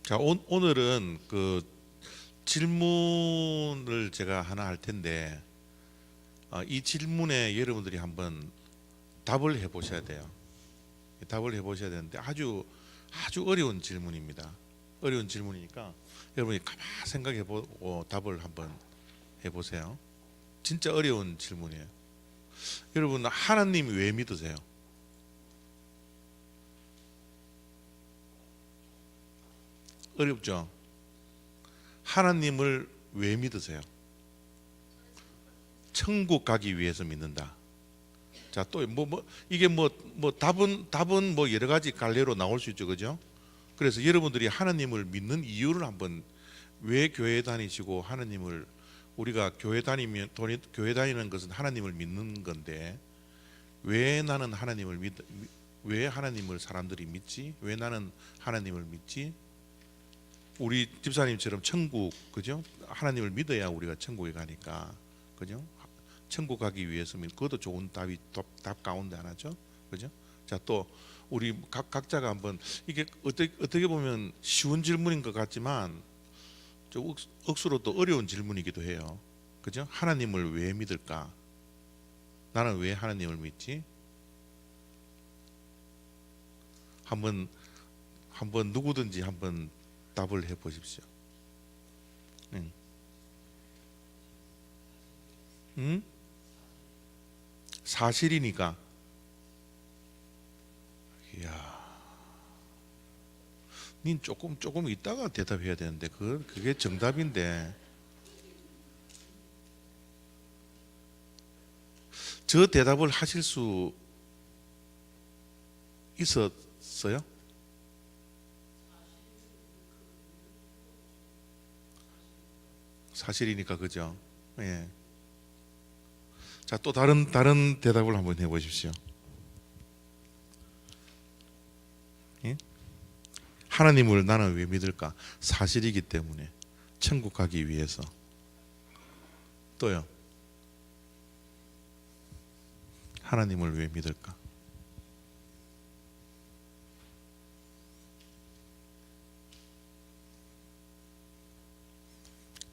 자, 오늘은 그 질문을 제가 하나 할 텐데, 이 질문에 여러분들이 한번 답을 해보셔야 돼요. 답을 해보셔야 되는데 아주 어려운 질문입니다. 어려운 질문이니까 여러분이 가만 생각해보고 답을 한번 해보세요. 진짜 어려운 질문이에요. 여러분, 하나님 왜 믿으세요? 어렵죠? 하나님을 왜 믿으세요? 천국 가기 위해서 믿는다. 자, 또 이게 답은 뭐 여러 가지 갈래로 나올 수 있죠, 그죠? 그래서 여러분들이 하나님을 믿는 이유를 한번, 왜 교회 다니시고 하나님을, 우리가 교회 다니는 것은 하나님을 믿는 건데, 왜 나는 왜 하나님을 사람들이 믿지? 왜 나는 하나님을 믿지? 우리 집사님처럼 천국, 그죠? 하나님을 믿어야 우리가 천국에 가니까, 그죠? 천국 가기 위해서 그것도 좋은 답 가운데 하나죠, 그죠? 자, 또 우리 각자가 한번, 이게 어떻게 보면 쉬운 질문인 것 같지만 좀 억수로 또 어려운 질문이기도 해요, 그죠? 하나님을 왜 믿을까? 나는 왜 하나님을 믿지? 한번 누구든지 한번 답을 해 보십시오. 응? 응? 사실이니까. 이야, 닌 조금 있다가 대답해야 되는데 그게 정답인데. 저 대답을 하실 수 있었어요? 사실이니까, 그죠? 예. 자, 또 다른 대답을 한번 해보십시오. 예? 하나님을 나는 왜 믿을까? 사실이기 때문에, 천국 가기 위해서. 또요. 하나님을 왜 믿을까?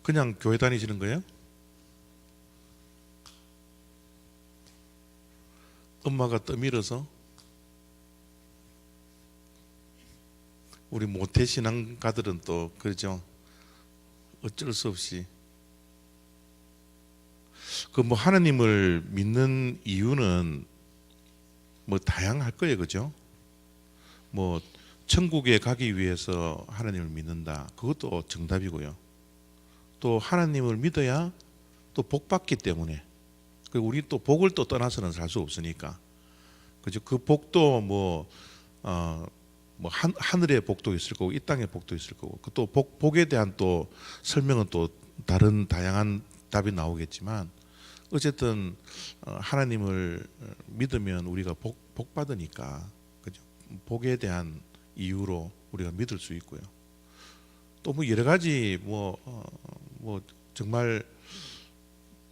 그냥 교회 다니시는 거예요? 엄마가 떠밀어서? 우리 모태신앙가들은 또 그러죠, 어쩔 수 없이. 하나님을 믿는 이유는 다양할 거예요, 그죠? 천국에 가기 위해서 하나님을 믿는다, 그것도 정답이고요. 또 하나님을 믿어야 또 복 받기 때문에, 우리 또 복을 또 떠나서는 살 수 없으니까, 그죠? 그 복도 하늘의 복도 있을 거고 이 땅의 복도 있을 거고, 또 복에 대한 또 설명은 또 다양한 답이 나오겠지만, 어쨌든 하나님을 믿으면 우리가 복 받으니까, 그죠? 복에 대한 이유로 우리가 믿을 수 있고요. 또 여러 가지 정말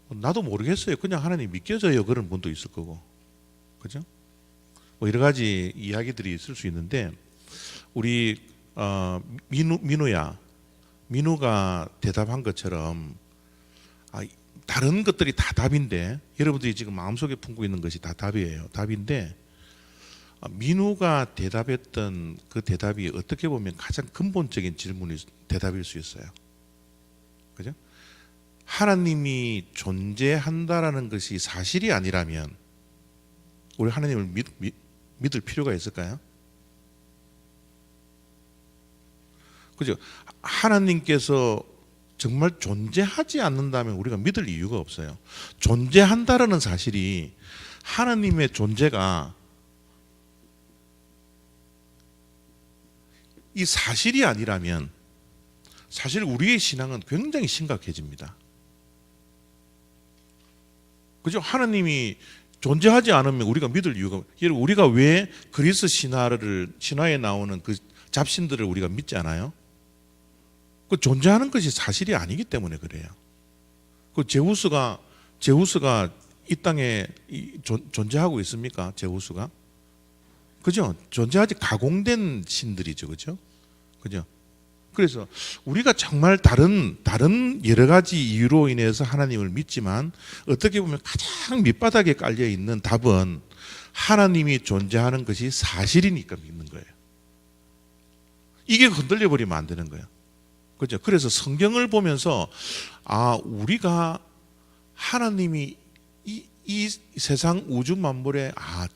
나도 모르겠어요, 그냥 하나님 믿겨져요, 그런 분도 있을 거고, 그죠? 여러 가지 이야기들이 있을 수 있는데, 우리 민우가 대답한 것처럼, 다른 것들이 다 답인데, 여러분들이 지금 마음속에 품고 있는 것이 다 답인데, 민우가 대답했던 그 대답이 어떻게 보면 가장 근본적인 대답일 수 있어요, 그죠? 하나님이 존재한다라는 것이 사실이 아니라면 우리 하나님을 믿을 필요가 있을까요? 그죠? 하나님께서 정말 존재하지 않는다면 우리가 믿을 이유가 없어요. 존재한다라는 사실이, 하나님의 존재가 이 사실이 아니라면 사실 우리의 신앙은 굉장히 심각해집니다, 그죠? 하나님이 존재하지 않으면 우리가 믿을 이유가, 여러분, 우리가 왜 그리스 신화에 나오는 그 잡신들을 우리가 믿지 않아요? 그 존재하는 것이 사실이 아니기 때문에 그래요. 그 제우스가 이 땅에 존재하고 있습니까? 제우스가? 그죠? 존재하지, 가공된 신들이죠, 그죠? 그죠? 그래서 우리가 정말 다른 여러 가지 이유로 인해서 하나님을 믿지만 어떻게 보면 가장 밑바닥에 깔려 있는 답은 하나님이 존재하는 것이 사실이니까 믿는 거예요. 이게 흔들려 버리면 안 되는 거예요. 그렇죠? 그래서 성경을 보면서 우리가 하나님이 이 세상 우주 만물에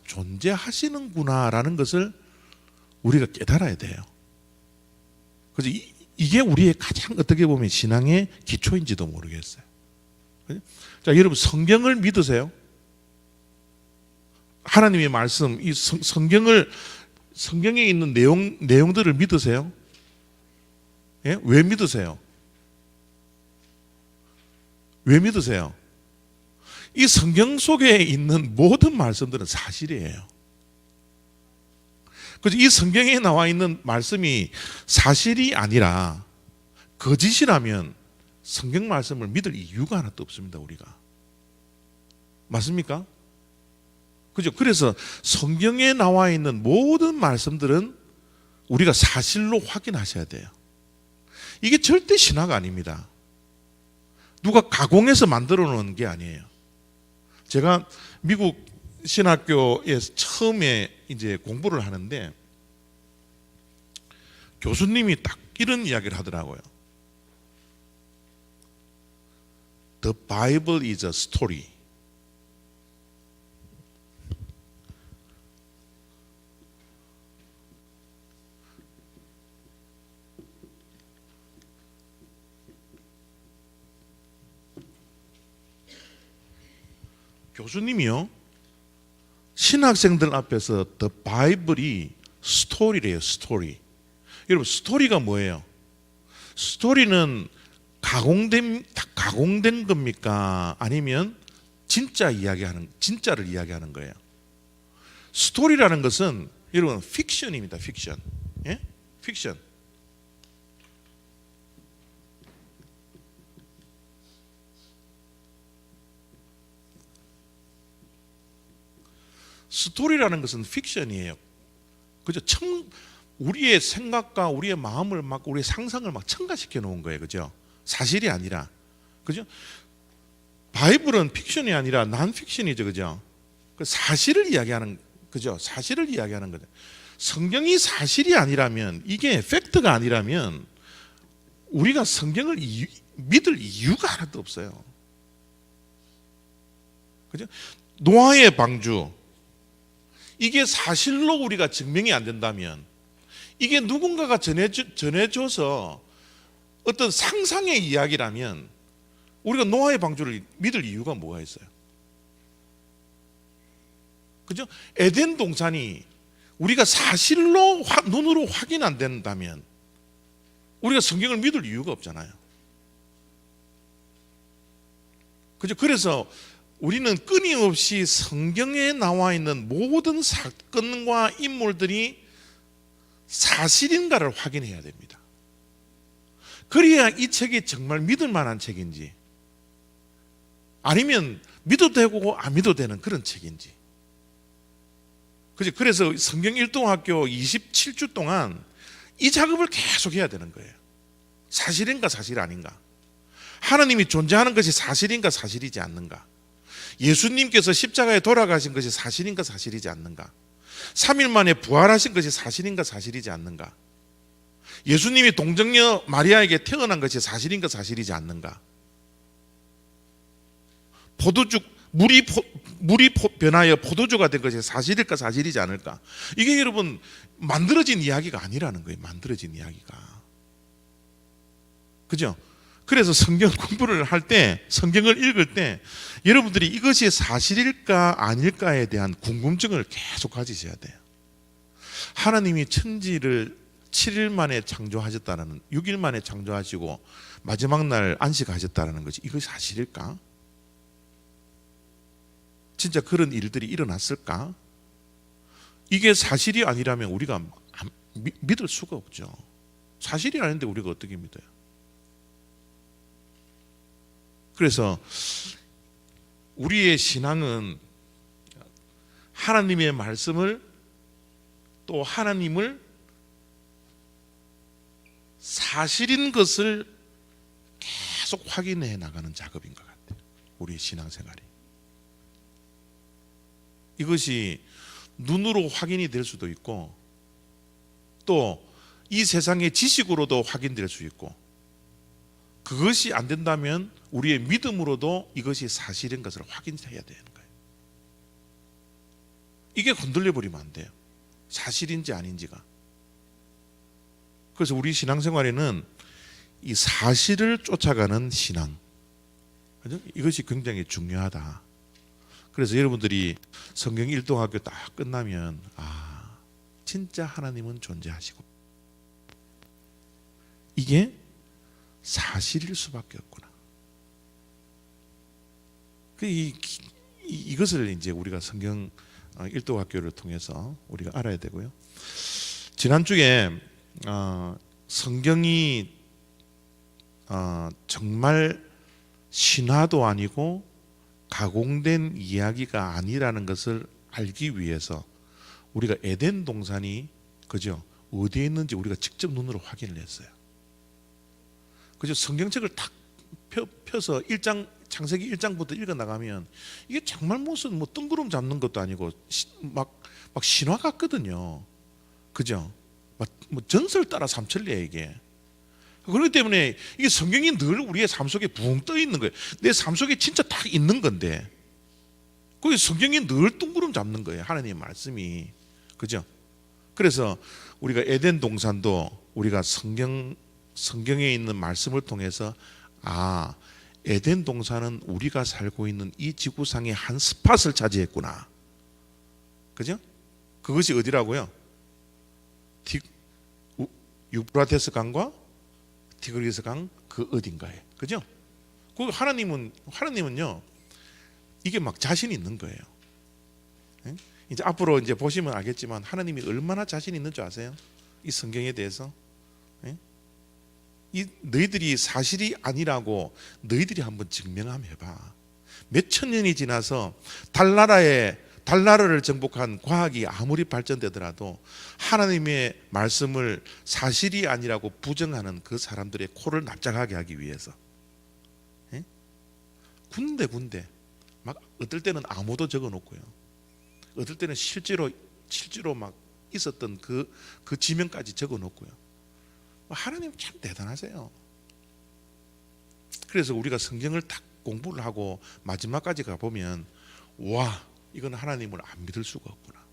존재하시는구나라는 것을 우리가 깨달아야 돼요. 그래서 이게 우리의 가장 어떻게 보면 신앙의 기초인지도 모르겠어요. 자, 여러분 성경을 믿으세요? 하나님의 말씀, 이 성경에 있는 내용들을 믿으세요? 예? 왜 믿으세요? 왜 믿으세요? 이 성경 속에 있는 모든 말씀들은 사실이에요. 그래서 이 성경에 나와 있는 말씀이 사실이 아니라 거짓이라면 성경 말씀을 믿을 이유가 하나도 없습니다, 우리가. 맞습니까? 그죠? 그래서 성경에 나와 있는 모든 말씀들은 우리가 사실로 확인하셔야 돼요. 이게 절대 신화가 아닙니다. 누가 가공해서 만들어 놓은 게 아니에요. 제가 미국 신학교에서 처음에 이제 공부를 하는데 교수님이 딱 이런 이야기를 하더라고요. The Bible is a story. 교수님이요, 신학생들 앞에서 The Bible이 스토리래요, 스토리. 여러분, 스토리가 뭐예요? 스토리는 가공된 겁니까? 아니면 진짜를 이야기하는 거예요. 스토리라는 것은 여러분 픽션입니다, 픽션. 예? 픽션. 스토리라는 것은 픽션이에요. 그죠? 우리의 생각과 우리의 마음을 막 우리의 상상을 막 첨가시켜 놓은 거예요. 그죠? 사실이 아니라. 그죠? 바이블은 픽션이 아니라 난 픽션이죠. 그죠? 사실을 이야기하는, 그죠? 사실을 이야기하는 거죠. 성경이 사실이 아니라면, 이게 팩트가 아니라면 우리가 성경을 믿을 이유가 하나도 없어요. 그죠? 노아의 방주, 이게 사실로 우리가 증명이 안 된다면, 이게 누군가가 전해줘서 어떤 상상의 이야기라면 우리가 노아의 방주를 믿을 이유가 뭐가 있어요? 그죠? 에덴 동산이 우리가 사실로 눈으로 확인 안 된다면 우리가 성경을 믿을 이유가 없잖아요. 그죠? 그래서 우리는 끊임없이 성경에 나와 있는 모든 사건과 인물들이 사실인가를 확인해야 됩니다. 그래야 이 책이 정말 믿을 만한 책인지, 아니면 믿어도 되고 안 믿어도 되는 그런 책인지. 그래서 성경 1동학교 27주 동안 이 작업을 계속 해야 되는 거예요. 사실인가 사실 아닌가, 하나님이 존재하는 것이 사실인가 사실이지 않는가, 예수님께서 십자가에 돌아가신 것이 사실인가 사실이지 않는가, 3일 만에 부활하신 것이 사실인가 사실이지 않는가, 예수님이 동정녀 마리아에게 태어난 것이 사실인가 사실이지 않는가, 물이 변하여 포도주가 된 것이 사실일까 사실이지 않을까. 이게 여러분 만들어진 이야기가 아니라는 거예요. 만들어진 이야기가. 그죠? 그래서 성경 공부를 할 때, 성경을 읽을 때 여러분들이 이것이 사실일까 아닐까에 대한 궁금증을 계속 가지셔야 돼요. 하나님이 천지를 7일 만에 창조하셨다는, 6일 만에 창조하시고 마지막 날 안식하셨다는 것이 이것이 사실일까? 진짜 그런 일들이 일어났을까? 이게 사실이 아니라면 우리가 믿을 수가 없죠. 사실이 아닌데 우리가 어떻게 믿어요? 그래서 우리의 신앙은 하나님의 말씀을, 또 하나님을 사실인 것을 계속 확인해 나가는 작업인 것 같아요. 우리의 신앙생활이. 이것이 눈으로 확인이 될 수도 있고 또 이 세상의 지식으로도 확인될 수 있고, 그것이 안 된다면 우리의 믿음으로도 이것이 사실인 것을 확인해야 되는 거예요. 이게 건들려 버리면 안 돼요. 사실인지 아닌지가. 그래서 우리 신앙생활에는 이 사실을 쫓아가는 신앙, 그죠? 이것이 굉장히 중요하다. 그래서 여러분들이 성경 1동학교 딱 끝나면 진짜 하나님은 존재하시고 이게 사실일 수밖에 없구나. 이것을 이제 우리가 성경 1동학교를 통해서 우리가 알아야 되고요. 지난주에 성경이 정말 신화도 아니고 가공된 이야기가 아니라는 것을 알기 위해서 우리가 에덴 동산이 그죠? 어디에 있는지 우리가 직접 눈으로 확인을 했어요. 그죠? 성경책을 탁 펴서 창세기 1장부터 읽어 나가면 이게 정말 무슨 뭐 뜬구름 잡는 것도 아니고 막 신화 같거든요. 그죠? 뭐 전설 따라 삼천리야 이게. 그렇기 때문에 이게 성경이 늘 우리의 삶 속에 붕 떠 있는 거예요. 내 삶 속에 진짜 딱 있는 건데, 그 성경이 늘 뜬구름 잡는 거예요. 하나님의 말씀이. 그죠? 그래서 우리가 에덴 동산도 우리가 성경에 있는 말씀을 통해서 에덴 동산은 우리가 살고 있는 이 지구상의 한 스팟을 차지했구나. 그죠? 그것이 어디라고요? 유프라테스 강과 티그리스 강 그 어딘가에. 그죠? 그 하나님은요 이게 막 자신 있는 거예요. 이제 앞으로 이제 보시면 알겠지만 하나님이 얼마나 자신 있는 줄 아세요? 이 성경에 대해서. 이 너희들이 사실이 아니라고 너희들이 한번 증명 한번 해봐. 몇천 년이 지나서 달나라를 정복한 과학이 아무리 발전되더라도 하나님의 말씀을 사실이 아니라고 부정하는 그 사람들의 코를 납작하게 하기 위해서 군데 막 어떨 때는 아무도 적어놓고요, 어떨 때는 실제로 막 있었던 그 지명까지 적어놓고요. 하나님 참 대단하세요. 그래서 우리가 성경을 딱 공부를 하고 마지막까지 가보면 와, 이건 하나님을 안 믿을 수가 없구나.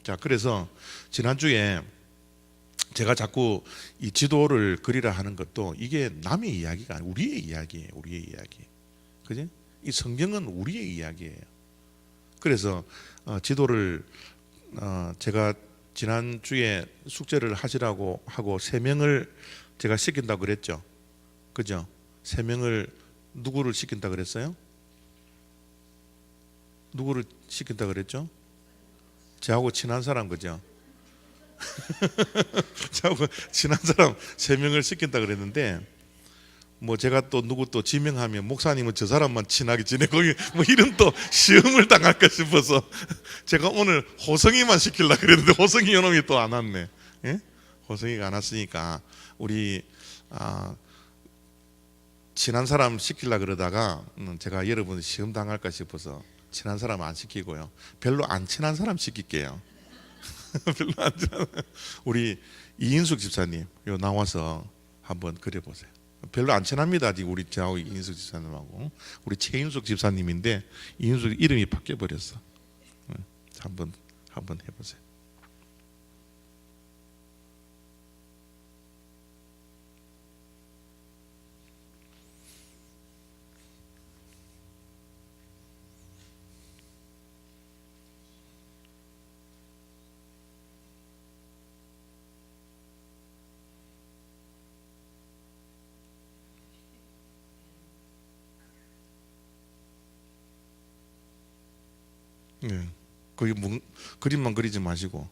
자, 그래서 지난주에 제가 자꾸 이 지도를 그리라 하는 것도 이게 남의 이야기가 아니고 우리의 이야기예요. 우리의 이야기. 그지? 이 성경은 우리의 이야기예요. 그래서 지도를 제가 지난주에 숙제를 하시라고 하고 3명을 제가 시킨다고 그랬죠. 그죠? 3명을 누구를 시킨다 그랬어요? 누구를 시킨다 그랬죠? 저하고 친한 사람, 그죠? 저하고 친한 사람 3명을 시킨다 그랬는데, 뭐 제가 또 누구 또 지명하면 목사님은 저 사람만 친하게 지내고 뭐 이런 또 시험을 당할까 싶어서 제가 오늘 호성이만 시키려고 그랬는데 호성이 요놈이 또 안 왔네. 호성이가 안 왔으니까 우리 친한 사람 시키려고 그러다가 제가 여러분 시험 당할까 싶어서 친한 사람 안 시키고요, 별로 안 친한 사람 시킬게요. 별로 안 친한 우리 이인숙 집사님 요 나와서 한번 그려보세요. 별로 안 친합니다. 아직 우리 저하고 이인숙 집사님하고. 우리 최인숙 집사님인데 이인숙 이름이 바뀌어 버렸어. 한번 해보세요. 네. 거기 그림만 그리지 마시고.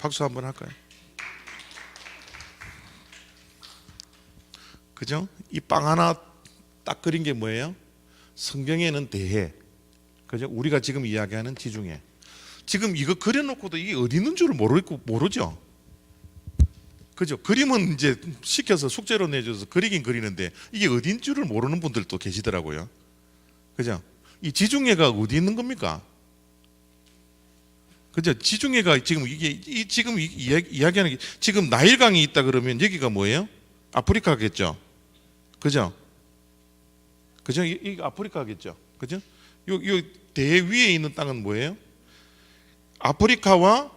박수 한번 할까요? 그죠? 이 빵 하나 딱 그린 게 뭐예요? 성경에는 대해, 그죠? 우리가 지금 이야기하는 지중해. 지금 이거 그려놓고도 이게 어디 있는 줄을 모르죠. 그죠? 그림은 이제 시켜서 숙제로 내줘서 그리긴 그리는데 이게 어딘 줄을 모르는 분들도 계시더라고요. 그죠? 이 지중해가 어디 있는 겁니까? 그죠? 지중해가 지금 지금 이야기하는 게 지금 나일강이 있다 그러면 여기가 뭐예요? 아프리카겠죠. 그죠? 그죠? 이 아프리카겠죠. 그죠? 요 대 위에 있는 땅은 뭐예요? 아프리카와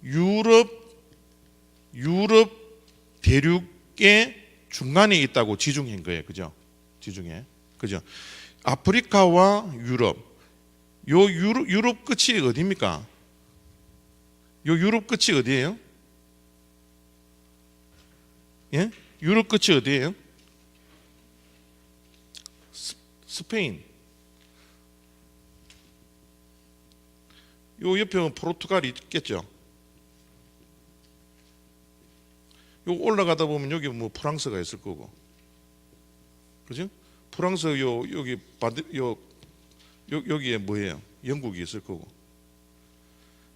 유럽 대륙의 중간에 있다고 지중해인 거예요. 그죠? 지중해. 그죠? 아프리카와 유럽. 유럽 끝이 어디입니까? 요 유럽 끝이 어디예요? 예? 유럽 끝이 어디예요? 스페인. 요 옆에 보면 포르투갈이 있겠죠. 요 올라가다 보면 여기 뭐 프랑스가 있을 거고, 그죠? 프랑스 여기에 뭐예요? 영국이 있을 거고,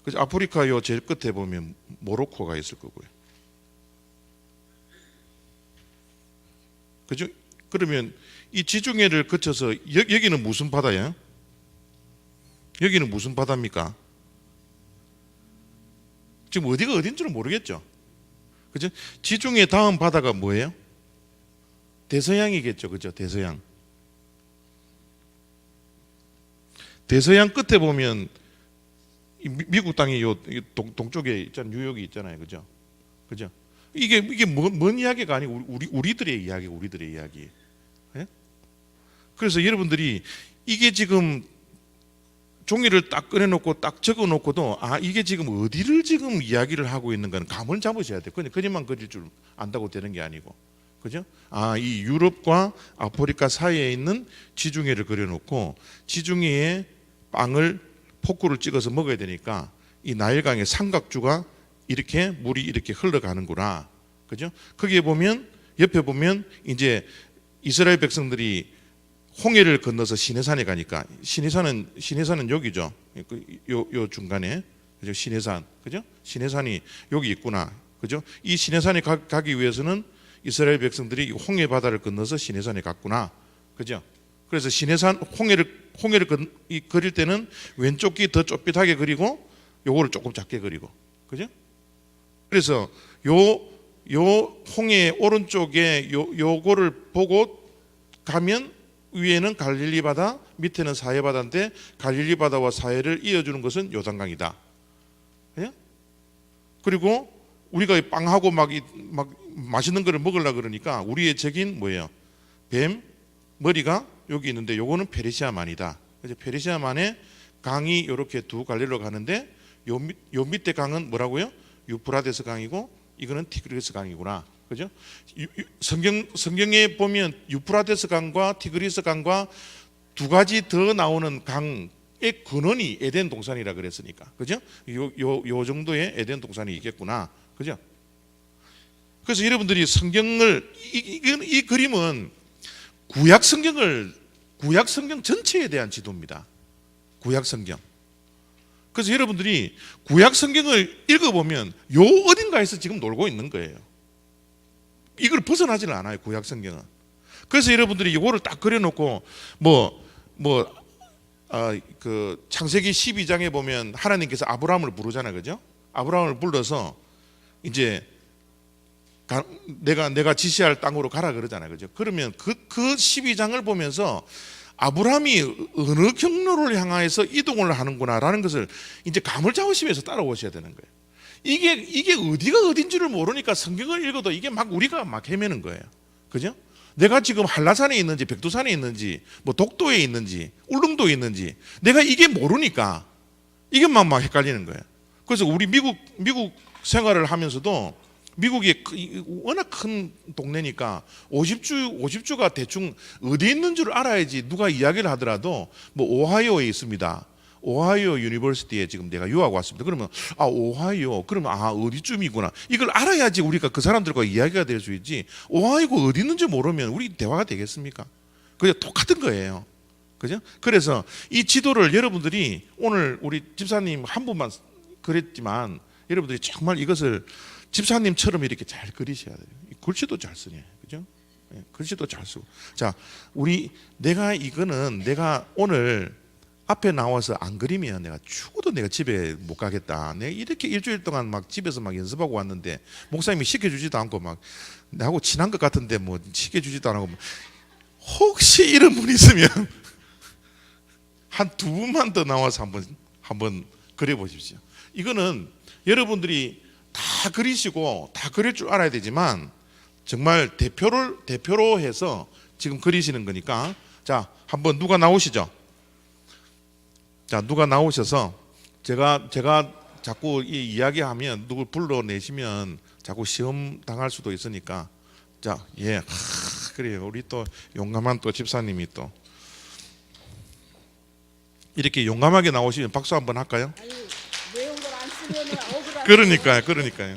그죠? 아프리카 요 제일 끝에 보면 모로코가 있을 거고요. 그죠? 그러면 이 지중해를 거쳐서 여기는 무슨 바다예요? 여기는 무슨 바다입니까? 지금 어디가 어딘 줄은 모르겠죠. 그죠? 지중해 다음 바다가 뭐예요? 대서양이겠죠. 그죠? 대서양. 대서양 끝에 보면 미국 땅이 요 동쪽에 있잖아요. 뉴욕이 있잖아요. 그죠? 그죠? 이게 뭔 이야기가 아니고 우리들의 이야기. 예? 그래서 여러분들이 이게 지금 종이를 딱 꺼내놓고 딱 적어놓고도 이게 지금 어디를 지금 이야기를 하고 있는 건 감을 잡으셔야 돼요. 그냥 그림만 그릴 줄 안다고 되는 게 아니고, 그죠? 이 유럽과 아프리카 사이에 있는 지중해를 그려놓고 지중해에 빵을 포크를 찍어서 먹어야 되니까 이 나일강의 삼각주가 이렇게 물이 이렇게 흘러가는구나, 그죠? 거기에 보면 옆에 보면 이제 이스라엘 백성들이 홍해를 건너서 시내산에 가니까 시내산은 여기죠. 요 중간에, 그죠? 시내산, 그죠? 시내산이 여기 있구나, 그죠? 이 시내산에 가기 위해서는 이스라엘 백성들이 홍해 바다를 건너서 시내산에 갔구나, 그죠? 그래서 시내산 홍해를 그릴 때는 왼쪽 귀 더 좁빗하게 그리고 요거를 조금 작게 그리고, 그죠? 그래서 요 홍해 오른쪽에 요거를 보고 가면 위에는 갈릴리 바다, 밑에는 사해 바다인데 갈릴리 바다와 사해를 이어주는 것은 요단강이다. 예? 그리고 우리가 빵하고 막 맛있는 거를 먹으려고 그러니까 우리의 적인 뭐예요? 뱀 머리가 여기 있는데 요거는 페르시아만이다. 그래서 페르시아만에 강이 이렇게 두 갈래로 가는데 요 밑에 강은 뭐라고요? 유프라데스 강이고 이거는 티그리스 강이구나. 그죠? 성경에 보면 유프라데스 강과 티그리스 강과 두 가지 더 나오는 강의 근원이 에덴 동산이라 그랬으니까, 그죠? 요 정도의 에덴 동산이 있겠구나, 그죠? 그래서 여러분들이 성경을 이 그림은 구약 성경 전체에 대한 지도입니다. 구약 성경. 그래서 여러분들이 구약 성경을 읽어보면 요 어딘가에서 지금 놀고 있는 거예요. 이걸 벗어나지는 않아요, 구약 성경은. 그래서 여러분들이 이거를 딱 그려놓고 그 창세기 12장에 보면 하나님께서 아브라함을 부르잖아요, 그죠? 아브라함을 불러서 이제 내가 지시할 땅으로 가라 그러잖아요, 그죠? 그러면 그 12장을 보면서 아브라함이 어느 경로를 향하여서 이동을 하는구나라는 것을 이제 감을 잡으시면서 따라오셔야 되는 거예요. 이게 어디가 어딘지를 모르니까 성경을 읽어도 이게 막 우리가 막 헤매는 거예요, 그죠? 내가 지금 한라산에 있는지 백두산에 있는지 뭐 독도에 있는지 울릉도에 있는지 내가 이게 모르니까 이게 막 헷갈리는 거예요. 그래서 우리 미국 생활을 하면서도 미국이 워낙 큰 동네니까 50주가 대충 어디 있는 줄 알아야지 누가 이야기를 하더라도 뭐 오하이오에 있습니다, 오하이오 유니버시티에 지금 내가 유학 왔습니다. 그러면 오하이오 그러면 어디쯤이구나. 이걸 알아야지 우리가 그 사람들과 이야기가 될 수 있지. 오하이오가 어디 있는지 모르면 우리 대화가 되겠습니까? 그냥 똑같은 거예요. 그죠? 그래서 이 지도를 여러분들이 오늘 우리 집사님 한 분만 그랬지만 여러분들이 정말 이것을 집사님처럼 이렇게 잘 그리셔야 돼요. 글씨도 잘 쓰네. 그죠? 글씨도 잘 쓰고. 자, 내가 오늘 앞에 나와서 안 그리면 내가 죽어도 내가 집에 못 가겠다. 내가 이렇게 일주일 동안 막 집에서 막 연습하고 왔는데 목사님이 시켜주지도 않고 막 나하고 친한 것 같은데 뭐 시켜주지도 않고 혹시 이런 분 있으면 한 두 분만 더 나와서 한번 그려보십시오. 이거는 여러분들이 다 그리시고 다 그릴 줄 알아야 되지만 정말 대표로 해서 지금 그리시는 거니까 자 한번 누가 나오시죠? 자 누가 나오셔서 제가 자꾸 이 이야기하면 누굴 불러내시면 자꾸 시험 당할 수도 있으니까 자 그래요. 우리 또 용감한 또 집사님이 또 이렇게 용감하게 나오시면 박수 한번 할까요? 아니, 외운 걸 안 쓰면 억울하죠. 그러니까요.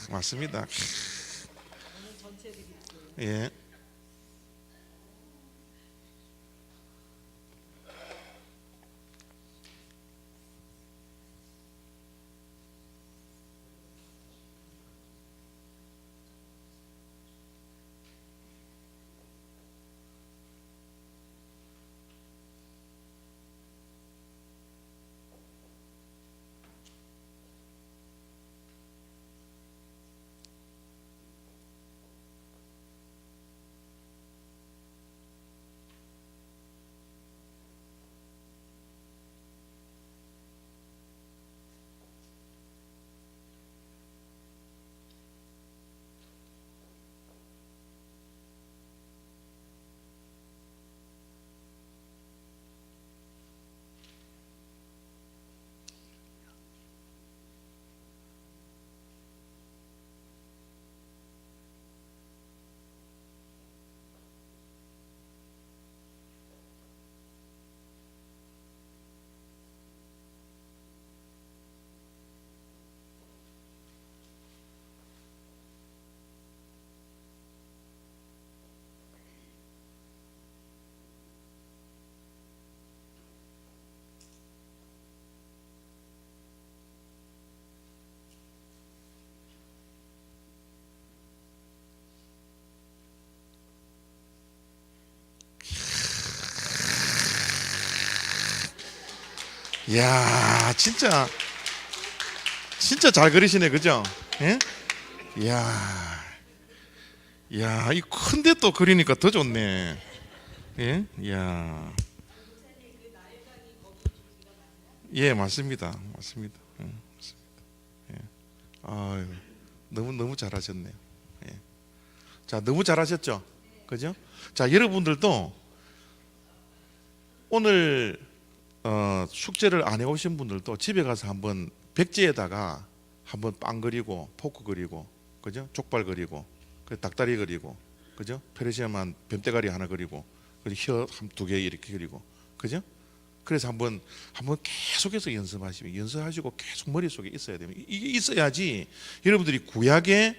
맞습니다. 예. 이야 진짜 잘 그리시네. 그죠? 예? 이야 이 큰데 또 그리니까 더 좋네. 예? 이야 예 맞습니다. 예. 아유, 너무 잘하셨네요. 예. 자 너무 잘하셨죠? 그죠? 자 여러분들도 오늘 숙제를 안 해오신 분들도 집에 가서 한번 백지에다가 한번 빵 그리고 포크 그리고 그죠? 족발 그리고 닭다리 그리고 그죠? 페르시아만 뱀대가리 하나 그리고 혀 한 두 개 이렇게 그리고 그죠? 그래서 한번 계속해서 연습하시고 계속 머릿속에 있어야 됩니다. 이게 있어야지 여러분들이 구약의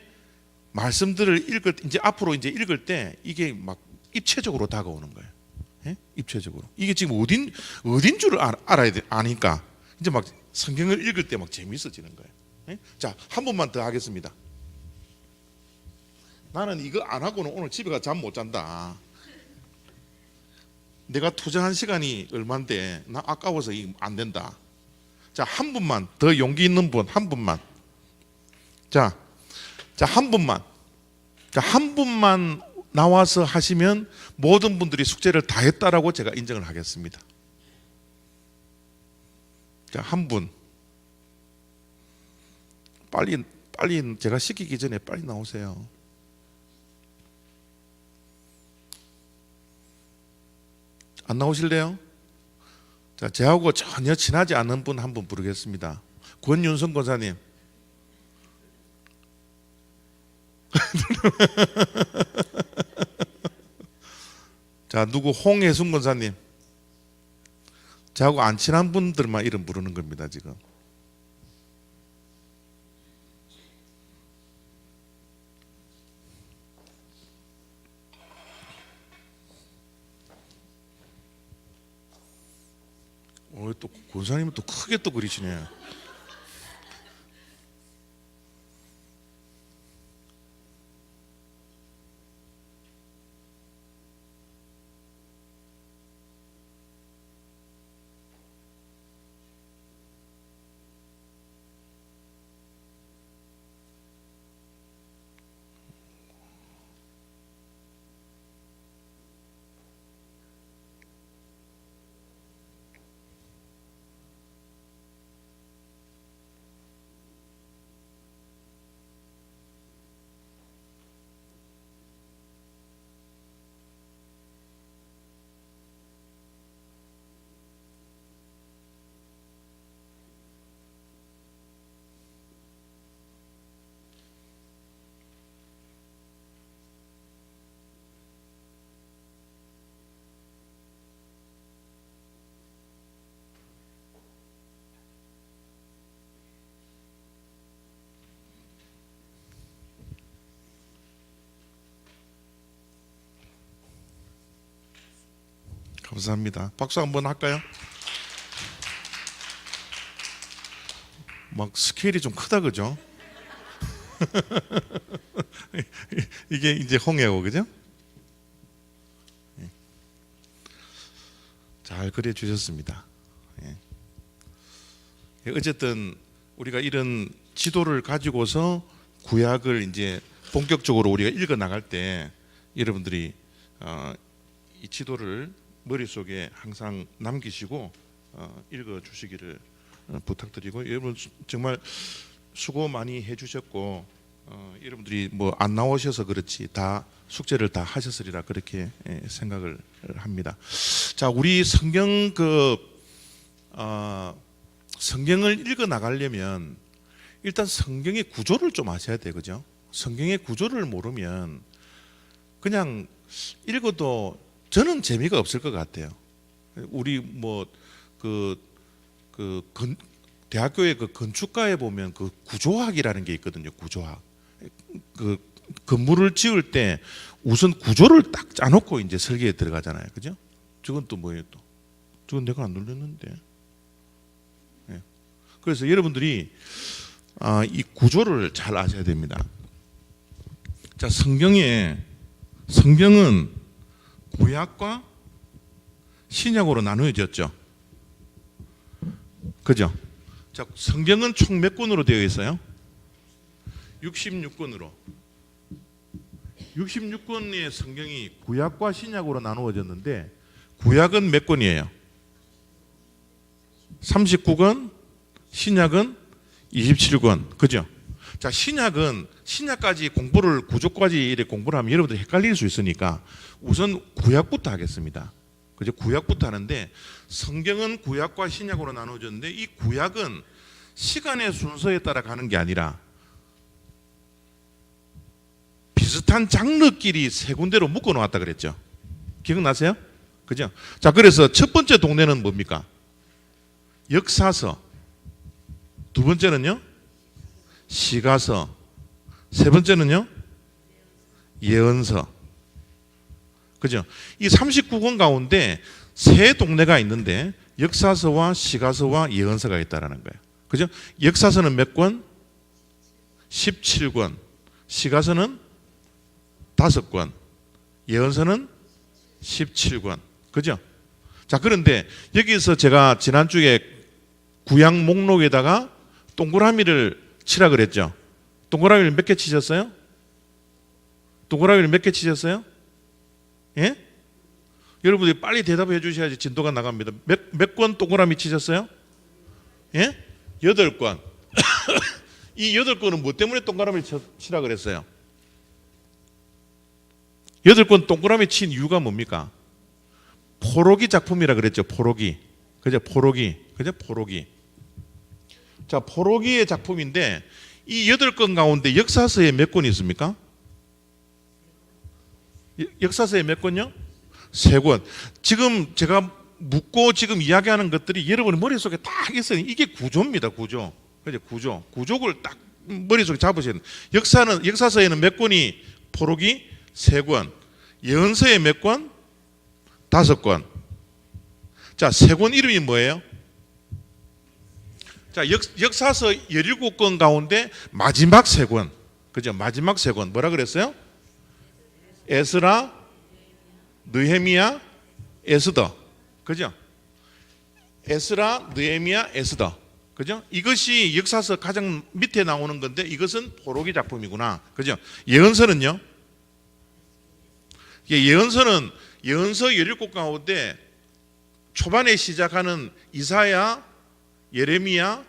말씀들을 이제 앞으로 이제 읽을 때 이게 막 입체적으로 다가오는 거예요. 예? 입체적으로 이게 지금 어딘 줄을 아니까 이제 막 성경을 읽을 때 막 재미있어지는 거예요. 예? 자, 한 번만 더 하겠습니다. 나는 이거 안 하고는 오늘 집에 가 잠 못 잔다. 내가 투자한 시간이 얼만데 나 아까워서 이거 안 된다. 자, 한 분만 더 용기 있는 분 한 분만. 자, 한 분만. 자, 한 분만 나와서 하시면 모든 분들이 숙제를 다 했다라고 제가 인정을 하겠습니다. 자, 한 분. 빨리 제가 시키기 전에 빨리 나오세요. 안 나오실래요? 자, 저하고 전혀 친하지 않은 분 한 분 부르겠습니다. 권윤성 권사님. 자, 누구 홍혜순 권사님. 저하고 안 친한 분들만 이름 부르는 겁니다, 지금. 또 권사님은 또 크게 또 그리시네. 감사합니다. 박수 한번 할까요? 막 스케일이 좀 크다, 그죠? 이게 이제 홍해고, 그죠? 잘 그려주셨습니다. 어쨌든 우리가 이런 지도를 가지고서 구약을 이제 본격적으로 우리가 읽어 나갈 때 여러분들이 이 지도를 머릿속에 항상 남기시고 읽어 주시기를 부탁드리고, 여러분 정말 수고 많이 해주셨고, 여러분들이 뭐 안 나오셔서 그렇지 다 숙제를 다 하셨으리라 그렇게 생각을 합니다. 자, 우리 성경을 읽어 나가려면 일단 성경의 구조를 좀 아셔야 돼, 그죠? 성경의 구조를 모르면 그냥 읽어도 저는 재미가 없을 것 같아요. 우리 대학교의 그 건축가에 보면 그 구조학이라는 게 있거든요. 구조학. 그 건물을 지을 때 우선 구조를 딱 짜놓고 이제 설계에 들어가잖아요, 그죠? 저건 또 뭐예요, 또? 저건 내가 안 눌렀는데. 네. 그래서 여러분들이 이 구조를 잘 아셔야 됩니다. 자, 성경은 구약과 신약으로 나누어졌죠. 그죠? 자, 성경은 총 몇 권으로 되어 있어요? 66권으로. 66권의 성경이 구약과 신약으로 나누어졌는데, 구약은 몇 권이에요? 39권, 신약은 27권. 그죠? 자, 신약까지 구조까지 이렇게 공부를 하면 여러분들 헷갈릴 수 있으니까 우선 구약부터 하겠습니다. 그죠? 구약부터 하는데, 성경은 구약과 신약으로 나눠졌는데, 이 구약은 시간의 순서에 따라 가는 게 아니라 비슷한 장르끼리 세 군데로 묶어 놓았다 그랬죠. 기억나세요? 그죠? 자, 그래서 첫 번째 동네는 뭡니까? 역사서. 두 번째는요? 시가서. 세 번째는요? 예언서. 그죠? 이 39권 가운데 세 동네가 있는데 역사서와 시가서와 예언서가 있다라는 거예요. 그죠? 역사서는 몇 권? 17권. 시가서는 5권. 예언서는 17권. 그죠? 자, 그런데 여기서 제가 지난주에 구약 목록에다가 동그라미를 치라 그랬죠. 동그라미를 몇 개 치셨어요? 동그라미를 몇 개 치셨어요? 예? 여러분들이 빨리 대답해 주셔야지 진도가 나갑니다. 몇 권 동그라미 치셨어요? 예? 8권. 이 8권은 뭐 때문에 동그라미를 치라 그랬어요? 8권 동그라미 친 이유가 뭡니까? 포로기 작품이라 그랬죠. 포로기. 그죠? 포로기. 그죠? 포로기. 자, 포로기의 작품인데 이 8권 가운데 역사서에 몇 권이 있습니까? 역사서에 몇 권요? 3권. 지금 제가 묻고 지금 이야기하는 것들이 여러분의 머릿속에 딱 있어요. 이게 구조입니다. 구조. 그죠? 구조. 구조를 딱 머릿속에 잡으셔야 돼요. 역사서에는 몇 권이 포로기? 3권. 예언서에 몇 권? 5권. 자, 3권 이름이 뭐예요? 자, 역사서 17권 가운데 마지막 3권. 그죠? 마지막 3권. 뭐라 그랬어요? 에스라, 느헤미야, 에스더. 그죠? 에스라, 느헤미야, 에스더. 그죠? 이것이 역사서 가장 밑에 나오는 건데 이것은 포로기 작품이구나. 그죠? 예언서는요? 예언서는 예언서 17권 가운데 초반에 시작하는 이사야, 예레미야,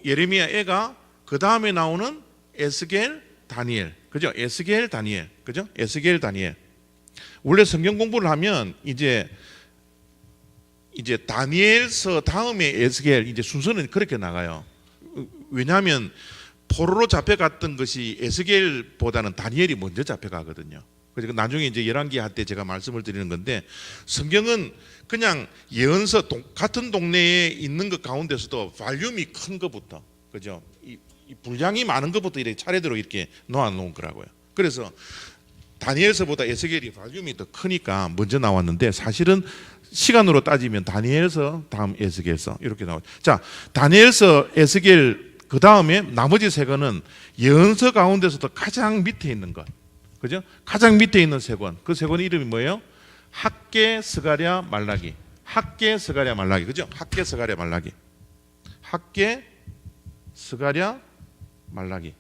예레미야 애가 그 다음에 나오는 에스겔, 다니엘. 그죠? 에스겔, 다니엘. 그죠? 에스겔, 다니엘. 원래 성경 공부를 하면 이제 다니엘서 다음에 에스겔 이제 순서는 그렇게 나가요. 왜냐하면 포로로 잡혀갔던 것이 에스겔보다는 다니엘이 먼저 잡혀가거든요. 그래서 나중에 이제 열왕기 할 때 제가 말씀을 드리는 건데 성경은 그냥 예언서 같은 동네에 있는 것 가운데서도 발륨이 큰 것부터 그죠? 이 분량이 많은 것부터 이렇게 차례대로 이렇게 놓아놓은 거라고요. 그래서 다니엘서보다 에스겔이 발륨이 더 크니까 먼저 나왔는데 사실은 시간으로 따지면 다니엘서 다음 에스겔서 이렇게 나와요. 자, 다니엘서, 에스겔 그 다음에 나머지 3권은 예언서 가운데서도 가장 밑에 있는 것, 그죠? 가장 밑에 있는 3권. 그 3권 이름이 뭐예요? 학개, 스가랴, 말라기. 학개, 스가랴, 말라기. 그죠? 학개, 스가랴, 말라기. 학개, 스가랴, 말라기.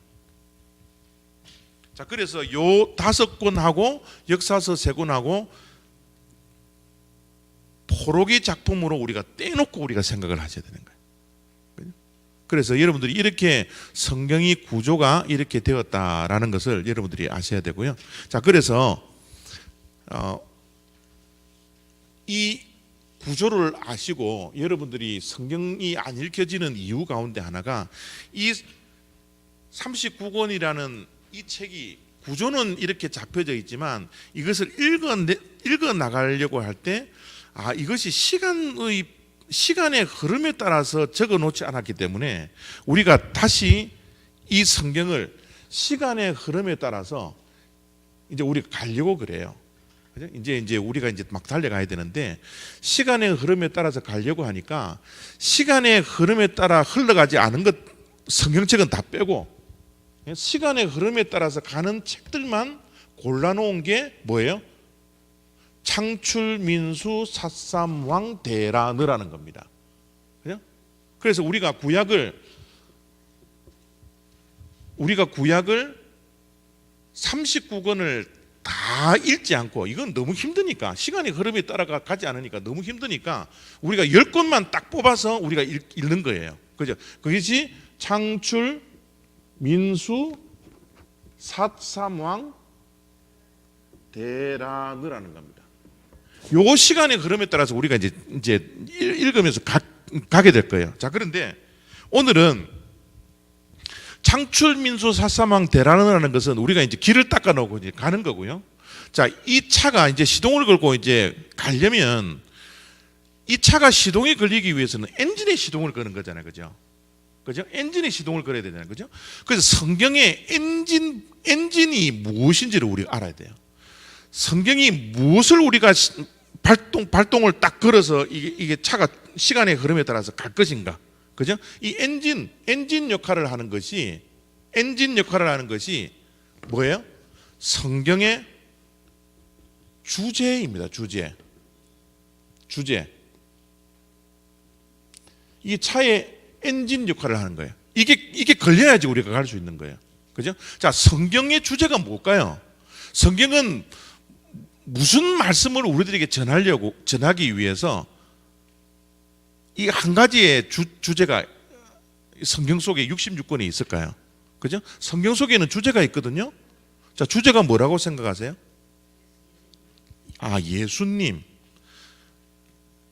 자, 그래서 요 5권하고 역사서 3권하고 포로기 작품으로 우리가 떼놓고 우리가 생각을 하셔야 되는 거예요. 그래서 여러분들이 이렇게 성경이 구조가 이렇게 되었다라는 것을 여러분들이 아셔야 되고요. 자, 그래서 이 구조를 아시고 여러분들이 성경이 안 읽혀지는 이유 가운데 하나가 이 39권이라는 이 책이 구조는 이렇게 잡혀져 있지만 이것을 읽어 나가려고 할 때 이것이 시간의 흐름에 따라서 적어 놓지 않았기 때문에 우리가 다시 이 성경을 시간의 흐름에 따라서 이제 우리가 가려고 그래요. 그죠? 이제 우리가 이제 막 달려가야 되는데 시간의 흐름에 따라서 가려고 하니까 시간의 흐름에 따라 흘러가지 않은 것 성경책은 다 빼고 시간의 흐름에 따라서 가는 책들만 골라놓은 게 뭐예요? 창출, 민수, 삿삼왕, 대라느라는 겁니다. 그죠? 그래서 우리가 구약을 39권을 다 읽지 않고 이건 너무 힘드니까 시간의 흐름에 따라가지 않으니까 너무 힘드니까 우리가 10권만 딱 뽑아서 우리가 읽는 거예요. 그죠? 그것이 창출, 민수, 삿삼왕, 대라느라는 겁니다. 요 시간의 흐름에 따라서 우리가 이제 읽으면서 가게 될 거예요. 자, 그런데 오늘은 창출, 민수, 삿삼왕, 대라느라는 것은 우리가 이제 길을 닦아 놓고 이제 가는 거고요. 자, 이 차가 이제 시동을 걸고 이제 가려면 이 차가 시동이 걸리기 위해서는 엔진에 시동을 거는 거잖아요. 그죠? 그죠? 엔진에 시동을 걸어야 되잖아요. 그죠? 그래서 성경의 엔진이 무엇인지를 우리가 알아야 돼요. 성경이 무엇을 우리가 발동을 딱 걸어서 이게 차가 시간의 흐름에 따라서 갈 것인가? 그죠? 이 엔진 역할을 하는 것이 뭐예요? 성경의 주제입니다. 주제. 이 차의 엔진 역할을 하는 거예요. 이게 걸려야지 우리가 갈 수 있는 거예요. 그죠? 자, 성경의 주제가 뭘까요? 성경은 무슨 말씀을 우리들에게 전하기 위해서 이 한 가지의 주제가 성경 속에 66권에 있을까요? 그죠? 성경 속에는 주제가 있거든요. 자, 주제가 뭐라고 생각하세요?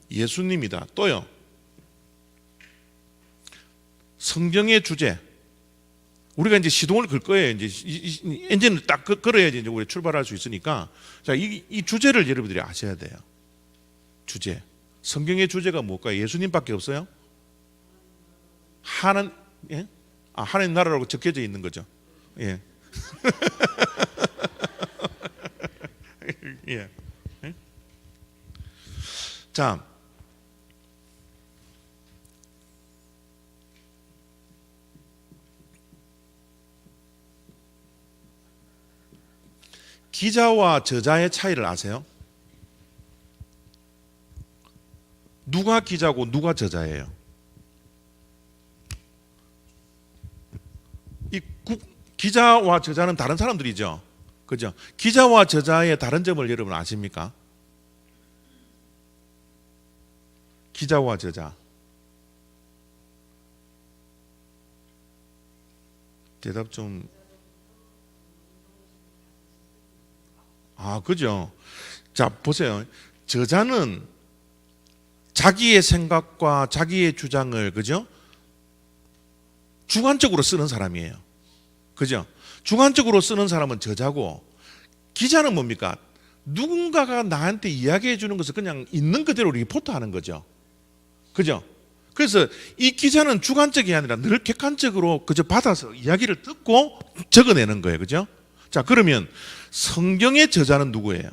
예수님이다. 또요. 성경의 주제. 우리가 이제 시동을 걸 거예요. 이제 엔진을 딱 걸어야지 이제 우리 출발할 수 있으니까. 자, 이 주제를 여러분들이 아셔야 돼요. 주제. 성경의 주제가 뭘까요? 예수님밖에 없어요? 예? 하나님 나라라고 적혀져 있는 거죠. 예. 예. 예? 자, 기자와 저자의 차이를 아세요? 누가 기자고 누가 저자예요? 기자와 저자는 다른 사람들이죠. 그죠? 기자와 저자의 다른 점을 여러분 아십니까? 기자와 저자. 대답 좀. 그죠? 자, 보세요. 저자는 자기의 생각과 자기의 주장을, 그죠? 주관적으로 쓰는 사람이에요. 그죠? 주관적으로 쓰는 사람은 저자고, 기자는 뭡니까? 누군가가 나한테 이야기해 주는 것을 그냥 있는 그대로 리포트하는 거죠. 그죠? 그래서 이 기자는 주관적이 아니라 늘 객관적으로 그저 받아서 이야기를 듣고 적어내는 거예요. 그죠? 자, 그러면 성경의 저자는 누구예요?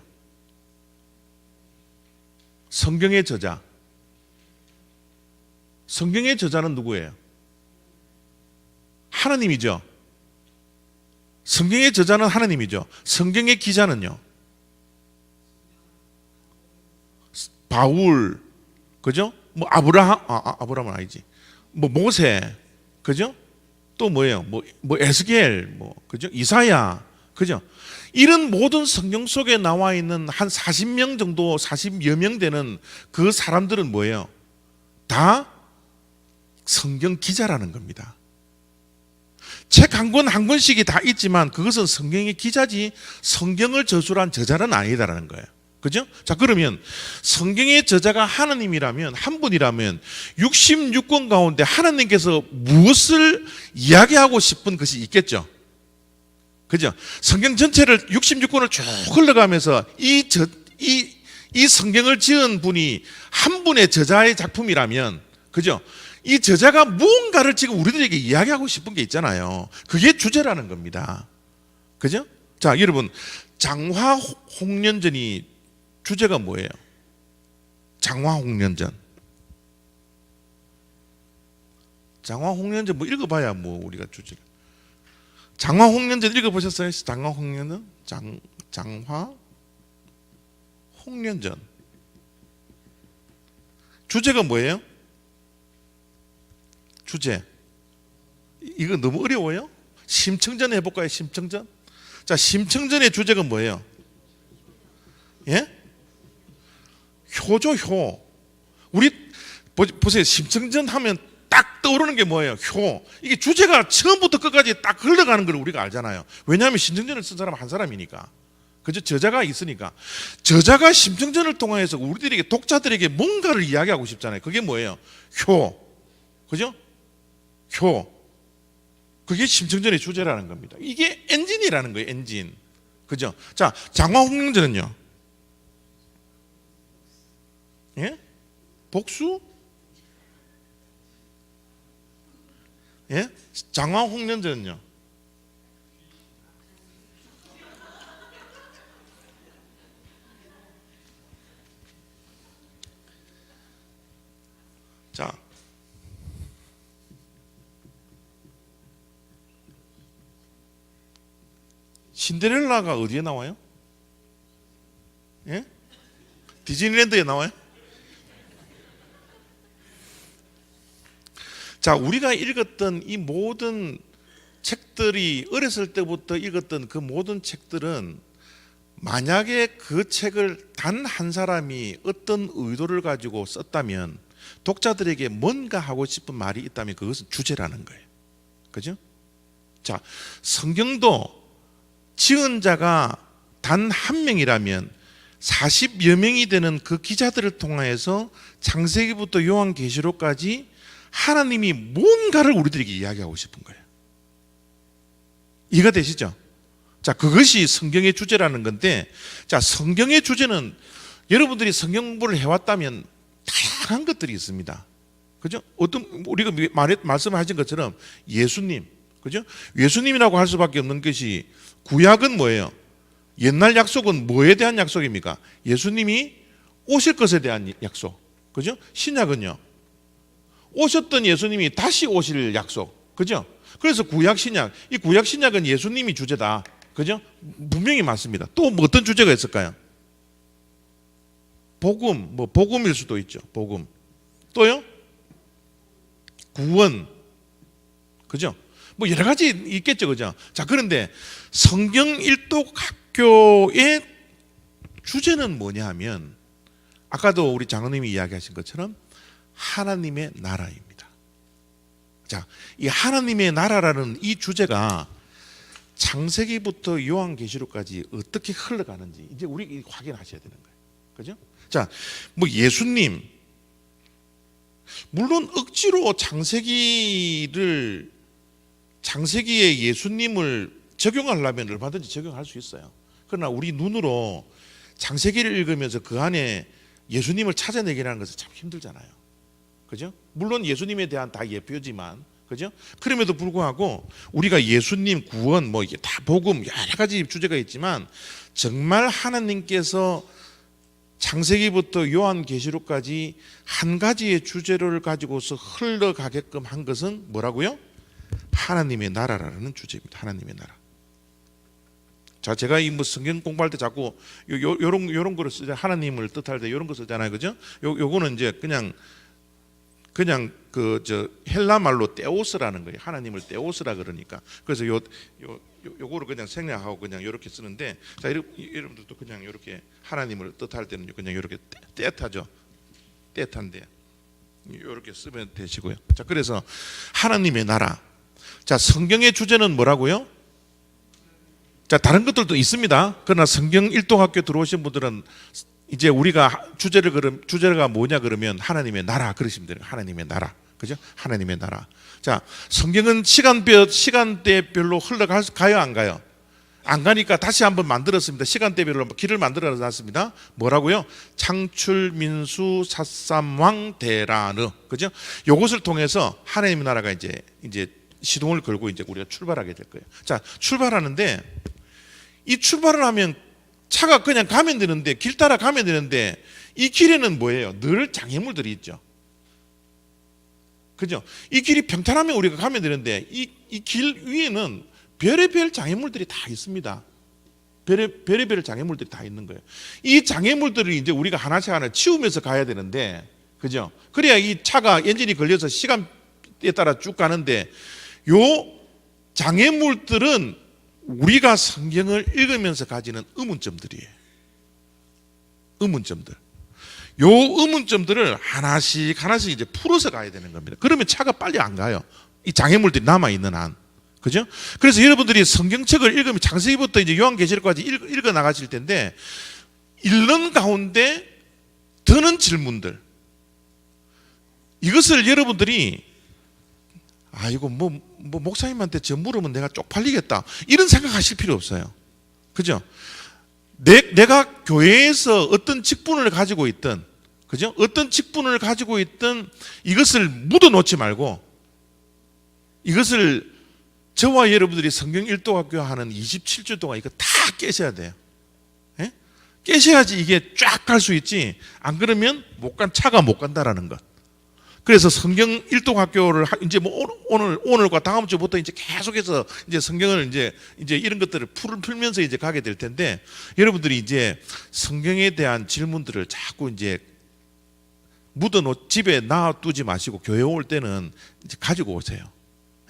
성경의 저자. 성경의 저자는 누구예요? 하나님이죠. 성경의 저자는 하나님이죠. 성경의 기자는요? 바울, 그죠? 뭐 아브라함은 아니지. 뭐 모세, 그죠? 또 뭐예요? 뭐 에스겔, 그죠? 이사야, 그죠? 이런 모든 성경 속에 나와 있는 한 40명 정도, 40여 명 되는 그 사람들은 뭐예요? 다 성경 기자라는 겁니다. 책 한 권 한 권씩이 다 있지만 그것은 성경의 기자지 성경을 저술한 저자는 아니다라는 거예요. 그죠? 자, 그러면 성경의 저자가 하나님이라면, 한 분이라면 66권 가운데 하나님께서 무엇을 이야기하고 싶은 것이 있겠죠? 그죠? 성경 전체를 66권을 쭉 흘러가면서 이 성경을 지은 분이 한 분의 저자의 작품이라면, 그죠? 이 저자가 무언가를 지금 우리들에게 이야기하고 싶은 게 있잖아요. 그게 주제라는 겁니다. 그죠? 자, 여러분, 장화 홍련전이 주제가 뭐예요? 장화 홍련전. 장화 홍련전 뭐 읽어봐야 뭐 우리가 주제를. 장화 홍련전 읽어보셨어요? 장화 홍련전? 장화 홍련전. 주제가 뭐예요? 주제. 이거 너무 어려워요? 심청전 해볼까요? 심청전? 자, 심청전의 주제가 뭐예요? 예? 효죠, 효. 우리 보세요. 심청전 하면 딱 떠오르는 게 뭐예요? 효. 이게 주제가 처음부터 끝까지 딱 흘러가는 걸 우리가 알잖아요. 왜냐하면 심청전을 쓴 사람 한 사람이니까. 그죠? 저자가 있으니까. 저자가 심청전을 통해서 우리들에게, 독자들에게 뭔가를 이야기하고 싶잖아요. 그게 뭐예요? 효. 그죠? 효. 그게 심청전의 주제라는 겁니다. 이게 엔진이라는 거예요. 엔진. 그죠? 자, 장화 홍련전은요? 예? 복수? 예? 장화 홍련전은요? 자, 신데렐라가 어디에 나와요? 예? 디즈니랜드에 나와요? 자, 우리가 읽었던 이 모든 책들이, 어렸을 때부터 읽었던 그 모든 책들은 만약에 그 책을 단 한 사람이 어떤 의도를 가지고 썼다면, 독자들에게 뭔가 하고 싶은 말이 있다면 그것은 주제라는 거예요. 그죠? 자, 성경도 지은 자가 단 한 명이라면 40여 명이 되는 그 기자들을 통해서 창세기부터 요한계시록까지 하나님이 뭔가를 우리들에게 이야기하고 싶은 거예요. 이해가 되시죠? 자, 그것이 성경의 주제라는 건데, 자, 성경의 주제는 여러분들이 성경 공부를 해왔다면 다양한 것들이 있습니다. 그죠? 어떤 우리가 말씀하신 것처럼 예수님, 그죠? 예수님이라고 할 수밖에 없는 것이 구약은 뭐예요? 옛날 약속은 뭐에 대한 약속입니까? 예수님이 오실 것에 대한 약속, 그죠? 신약은요, 오셨던 예수님이 다시 오실 약속, 그죠? 그래서 구약 신약, 이 구약 신약은 예수님이 주제다, 그죠? 분명히 맞습니다. 또 뭐 어떤 주제가 있을까요? 복음, 뭐 복음일 수도 있죠. 복음. 또요? 구원, 그죠? 뭐 여러 가지 있겠죠, 그죠? 자, 그런데 성경 일독 학교의 주제는 뭐냐 하면, 아까도 우리 장로님이 이야기하신 것처럼 하나님의 나라입니다. 자, 이 하나님의 나라라는 이 주제가 창세기부터 요한계시록까지 어떻게 흘러가는지 이제 우리 확인하셔야 되는 거예요. 그죠? 자, 뭐 예수님, 물론 억지로 창세기에 예수님을 적용하려면 얼마든지 적용할 수 있어요. 그러나 우리 눈으로 창세기를 읽으면서 그 안에 예수님을 찾아내기라는 것은 참 힘들잖아요. 그죠? 물론 예수님에 대한 다 예표지만, 그죠? 그럼에도 불구하고 우리가 예수님, 구원, 뭐 이게 다 복음, 여러 가지 주제가 있지만, 정말 하나님께서 창세기부터 요한계시록까지 한 가지의 주제를 가지고서 흘러가게끔 한 것은 뭐라고요? 하나님의 나라라는 주제입니다. 하나님의 나라. 자, 제가 이 뭐 성경 공부할 때 자꾸 요런 거를 쓰자. 하나님을 뜻할 때 요런 거 쓰잖아요. 그죠? 요거는 이제 그냥 그 헬라 말로 테오스라는 거예요. 하나님을 테오스라 그러니까. 그래서 요거를 그냥 생략하고 그냥 이렇게 쓰는데, 자, 여러분들도 그냥 이렇게 하나님을 뜻할 때는 그냥 이렇게 떼타죠. 떼탄데 이렇게 쓰면 되시고요. 자, 그래서 하나님의 나라. 자, 성경의 주제는 뭐라고요? 자, 다른 것들도 있습니다. 그러나 성경 일독학교 들어오신 분들은 이제 우리가 주제가 뭐냐 그러면 하나님의 나라 그러시면 돼요. 하나님의 나라. 그죠? 하나님의 나라. 자, 성경은 시간대별로 흘러가요, 안 가요? 안 가니까 다시 한번 만들었습니다. 시간대별로 길을 만들어 놨습니다. 뭐라고요? 창출, 민수, 삿삼왕, 대라느. 그죠? 요것을 통해서 하나님의 나라가 이제 시동을 걸고 이제 우리가 출발하게 될 거예요. 자, 출발하는데, 이 출발을 하면 차가 그냥 가면 되는데, 길 따라 가면 되는데, 이 길에는 뭐예요? 늘 장애물들이 있죠. 그죠? 이 길이 평탄하면 우리가 가면 되는데, 이 길 위에는 별의별 장애물들이 다 있습니다. 별의별 장애물들이 다 있는 거예요. 이 장애물들을 이제 우리가 하나씩 하나 치우면서 가야 되는데, 그죠? 그래야 이 차가 엔진이 걸려서 시간에 따라 쭉 가는데, 요 장애물들은 우리가 성경을 읽으면서 가지는 의문점들이에요. 의문점들. 요 의문점들을 하나씩 이제 풀어서 가야 되는 겁니다. 그러면 차가 빨리 안 가요. 이 장애물들이 남아있는 한. 그죠? 그래서 여러분들이 성경책을 읽으면 창세기부터 이제 요한계시록까지 읽어 나가실 텐데, 읽는 가운데 드는 질문들. 이것을 여러분들이 이거 뭐 목사님한테 저 물으면 내가 쪽팔리겠다, 이런 생각하실 필요 없어요. 그죠? 내가 교회에서 어떤 직분을 가지고 있든, 그죠? 어떤 직분을 가지고 있든 이것을 묻어 놓지 말고, 이것을 저와 여러분들이 성경 일독학교 하는 27주 동안 이거 다 깨셔야 돼요. 예? 깨셔야지 이게 쫙 갈 수 있지. 안 그러면 차가 못 간다라는 것. 그래서 성경 일독학교를 이제 뭐 오늘과 다음 주부터 이제 계속해서 이제 성경을 이제 이런 것들을 풀면서 이제 가게 될 텐데, 여러분들이 이제 성경에 대한 질문들을 자꾸 이제 집에 놔두지 마시고 교회 올 때는 이제 가지고 오세요.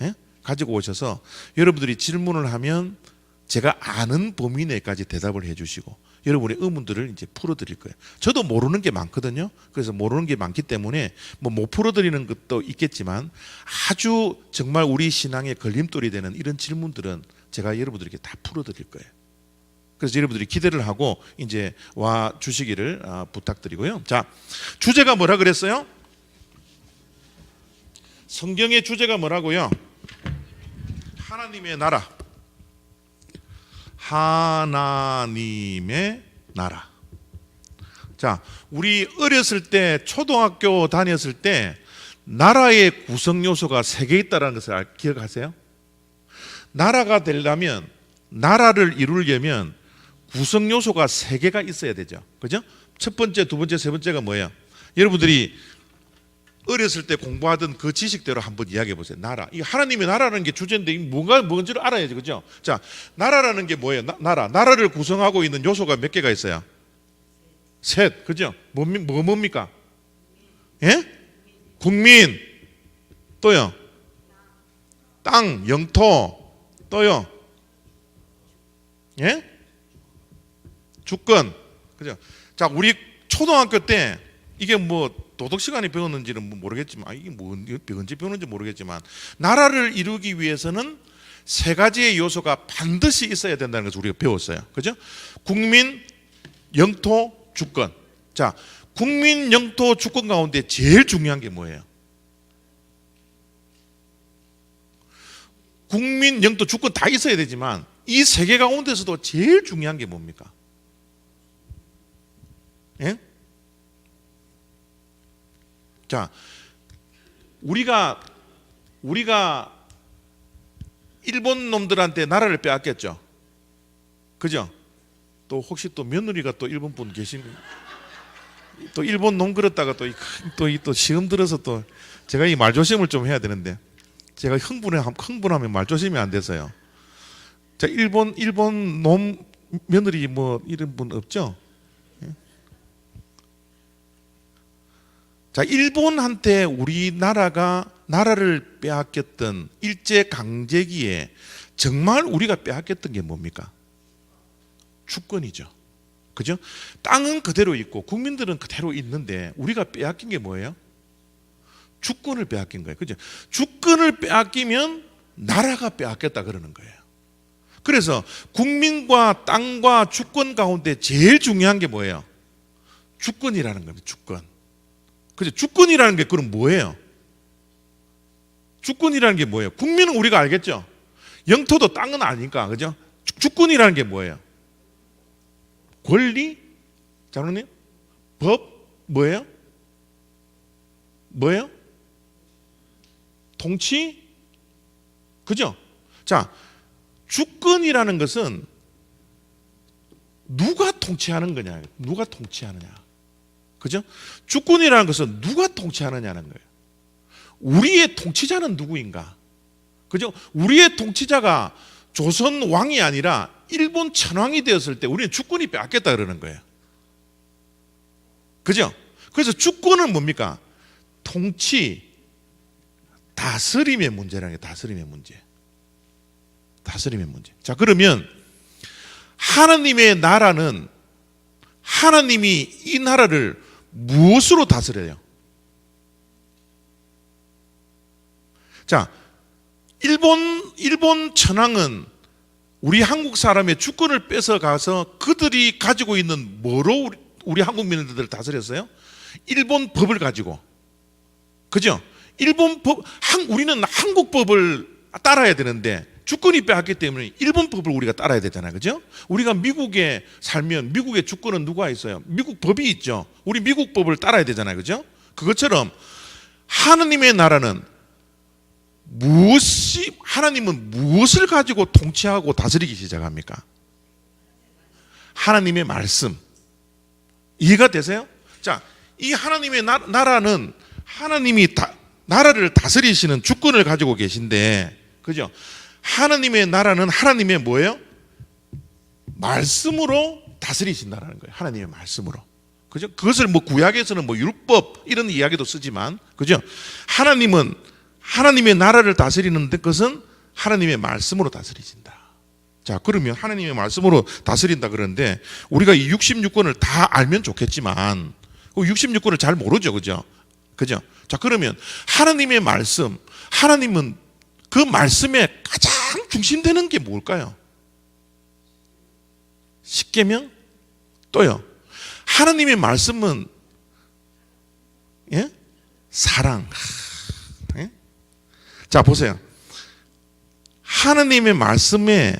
예? 가지고 오셔서 여러분들이 질문을 하면 제가 아는 범위 내까지 대답을 해주시고 여러분의 의문들을 이제 풀어드릴 거예요. 저도 모르는 게 많거든요. 그래서 모르는 게 많기 때문에 뭐 못 풀어드리는 것도 있겠지만, 아주 정말 우리 신앙의 걸림돌이 되는 이런 질문들은 제가 여러분들에게 다 풀어드릴 거예요. 그래서 여러분들이 기대를 하고 이제 와 주시기를 부탁드리고요. 자, 주제가 뭐라 그랬어요? 성경의 주제가 뭐라고요? 하나님의 나라. 하나님의 나라. 자, 우리 어렸을 때 초등학교 다녔을 때 나라의 구성 요소가 3개 있다는 것을 기억하세요? 나라가 되려면, 나라를 이루려면 구성 요소가 3개가 있어야 되죠. 그죠? 첫 번째, 두 번째, 세 번째가 뭐예요? 여러분들이 어렸을 때 공부하던 그 지식대로 한번 이야기해 보세요. 나라. 이 하나님의 나라라는 게 주제인데 뭔지를 알아야죠. 그죠? 자, 나라라는 게 뭐예요? 나라를 구성하고 있는 요소가 몇 개가 있어요? 셋. 그죠? 뭡니까? 예? 국민. 또요. 땅, 영토. 또요. 예? 주권. 그죠? 자, 우리 초등학교 때 이게 뭐 도덕 시간에 배웠는지는 모르겠지만, 이게 언제 배웠는지 모르겠지만, 나라를 이루기 위해서는 3가지의 요소가 반드시 있어야 된다는 것을 우리가 배웠어요. 그죠? 국민, 영토, 주권. 자, 국민, 영토, 주권 가운데 제일 중요한 게 뭐예요? 국민, 영토, 주권 다 있어야 되지만 이 3개 가운데서도 제일 중요한 게 뭡니까? 예? 자, 우리가 일본 놈들한테 나라를 빼앗겼죠. 그죠? 또 혹시 또 며느리가 또 일본 분 계신, 또 일본 놈 그랬다가 또 시험 들어서 또 제가 이 말조심을 좀 해야 되는데, 제가 흥분하면 말조심이 안 돼서요. 자, 일본 놈 며느리 뭐 이런 분 없죠? 자, 일본한테 우리나라가 나라를 빼앗겼던 일제 강제기에 정말 우리가 빼앗겼던 게 뭡니까? 주권이죠. 그죠? 땅은 그대로 있고 국민들은 그대로 있는데 우리가 빼앗긴 게 뭐예요? 주권을 빼앗긴 거예요. 그죠? 주권을 빼앗기면 나라가 빼앗겼다 그러는 거예요. 그래서 국민과 땅과 주권 가운데 제일 중요한 게 뭐예요? 주권이라는 겁니다. 주권. 그죠? 주권이라는 게 그럼 뭐예요? 주권이라는 게 뭐예요? 국민은 우리가 알겠죠? 영토도 땅은 아니니까. 그죠? 주권이라는 게 뭐예요? 권리? 장로님? 법? 뭐예요? 뭐예요? 통치? 그죠? 자, 주권이라는 것은 누가 통치하는 거냐? 누가 통치하느냐? 그죠? 주권이라는 것은 누가 통치하느냐는 거예요. 우리의 통치자는 누구인가? 그죠? 우리의 통치자가 조선 왕이 아니라 일본 천황이 되었을 때 우리는 주권이 빼앗겼다 그러는 거예요. 그죠? 그래서 주권은 뭡니까? 통치, 다스림의 문제라는 게 다스림의 문제. 다스림의 문제. 자, 그러면 하나님의 나라는 하나님이 이 나라를 무엇으로 다스려요? 자, 일본 천황은 우리 한국 사람의 주권을 뺏어가서 그들이 가지고 있는 뭐로 우리 한국민들을 다스렸어요? 일본 법을 가지고. 그죠? 일본 법, 우리는 한국 법을 따라야 되는데 주권이 빼앗기 때문에 일본 법을 우리가 따라야 되잖아요. 그죠? 우리가 미국에 살면 미국의 주권은 누가 있어요? 미국 법이 있죠. 우리 미국 법을 따라야 되잖아요. 그죠? 그것처럼 하나님의 나라는 하나님은 무엇을 가지고 통치하고 다스리기 시작합니까? 하나님의 말씀. 이해가 되세요? 자, 이 하나님의 나라는 하나님이 나라를 다스리시는 주권을 가지고 계신데, 그죠? 하나님의 나라는 하나님의 뭐예요? 말씀으로 다스리신다라는 거예요. 하나님의 말씀으로. 그죠? 그것을 뭐 구약에서는 뭐 율법 이런 이야기도 쓰지만, 그죠? 하나님의 나라를 다스리는 것은 하나님의 말씀으로 다스리신다. 자, 그러면 하나님의 말씀으로 다스린다 그러는데 우리가 이 66권을 다 알면 좋겠지만 66권을 잘 모르죠. 그죠? 그죠? 자, 그러면 하나님의 말씀, 하나님은 그 말씀에 가장 중심되는 게 뭘까요? 십계명? 또요. 하나님의 말씀은 사랑. 자, 보세요. 하나님의 말씀에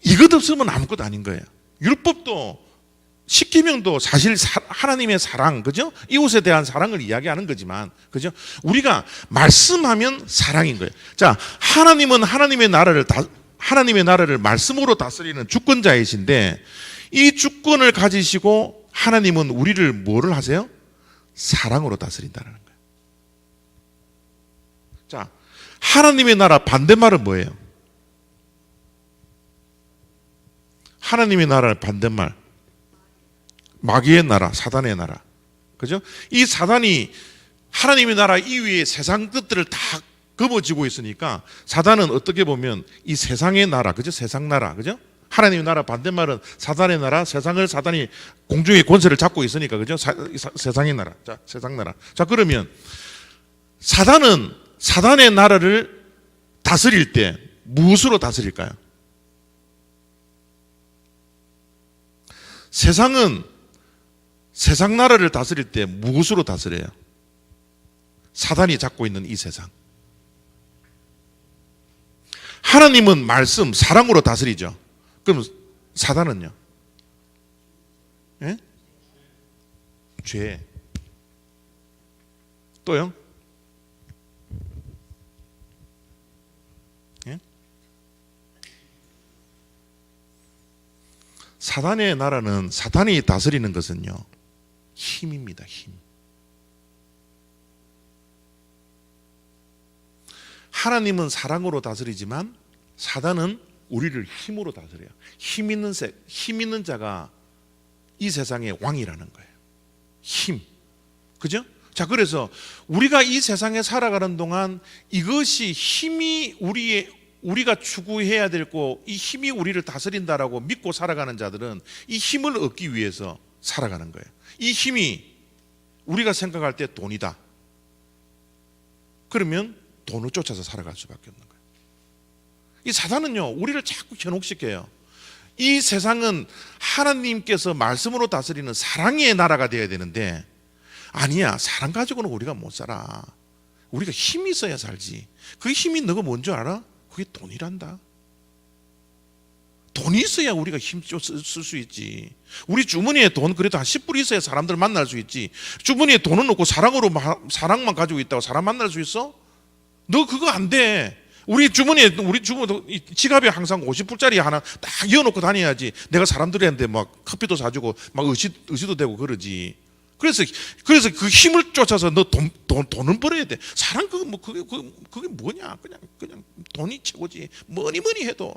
이것 없으면 아무것도 아닌 거예요. 율법도 십계명도 사실 하나님의 사랑, 그죠? 이웃에 대한 사랑을 이야기하는 거지만, 그죠? 우리가 말씀하면 사랑인 거예요. 자, 하나님은 하나님의 나라를 말씀으로 다스리는 주권자이신데, 이 주권을 가지시고 하나님은 우리를 뭐를 하세요? 사랑으로 다스린다는 거예요. 자, 하나님의 나라 반대말은 뭐예요? 하나님의 나라의 반대말, 마귀의 나라, 사단의 나라. 그죠? 이 사단이 하나님의 나라 이외의 세상 것들을 다 거머쥐고 있으니까 사단은 어떻게 보면 이 세상의 나라, 그죠? 세상 나라, 그죠? 하나님의 나라 반대말은 사단의 나라, 세상을 사단이 공중의 권세를 잡고 있으니까, 그죠? 세상의 나라. 자, 세상 나라. 자, 그러면 사단은 사단의 나라를 다스릴 때 무엇으로 다스릴까요? 세상은 세상 나라를 다스릴 때 무엇으로 다스려요? 사단이 잡고 있는 이 세상. 하나님은 말씀, 사랑으로 다스리죠. 그럼 사단은요? 예? 죄. 또요? 예? 사단의 나라는, 사단이 다스리는 것은요, 힘입니다. 힘. 하나님은 사랑으로 다스리지만 사단은 우리를 힘으로 다스려요. 힘 있는 자가 이 세상의 왕이라는 거예요. 힘. 그죠? 자, 그래서 우리가 이 세상에 살아가는 동안 이것이 힘이 우리가 추구해야 되고 이 힘이 우리를 다스린다라고 믿고 살아가는 자들은 이 힘을 얻기 위해서 살아가는 거예요. 이 힘이 우리가 생각할 때 돈이다. 그러면 돈을 쫓아서 살아갈 수밖에 없는 거예요. 이 사단은요, 우리를 자꾸 현혹시켜요. 이 세상은 하나님께서 말씀으로 다스리는 사랑의 나라가 되어야 되는데, 아니야, 사랑 가지고는 우리가 못 살아. 우리가 힘이 있어야 살지. 그 힘이 너가 뭔 줄 알아? 그게 돈이란다. 돈이 있어야 우리가 힘 쓸 수 있지. 우리 주머니에 돈 그래도 한 10불 있어야 사람들 만날 수 있지. 주머니에 돈은 없고 사랑만 가지고 있다고 사람 만날 수 있어? 너 그거 안 돼. 우리 주머니 지갑에 항상 50불짜리 하나 딱 이어놓고 다녀야지. 내가 사람들한테 막 커피도 사주고 막 의시도 되고 그러지. 그래서 그 힘을 쫓아서 너 돈은 벌어야 돼. 사람 그게 뭐냐? 그냥 돈이 최고지. 뭐니 해도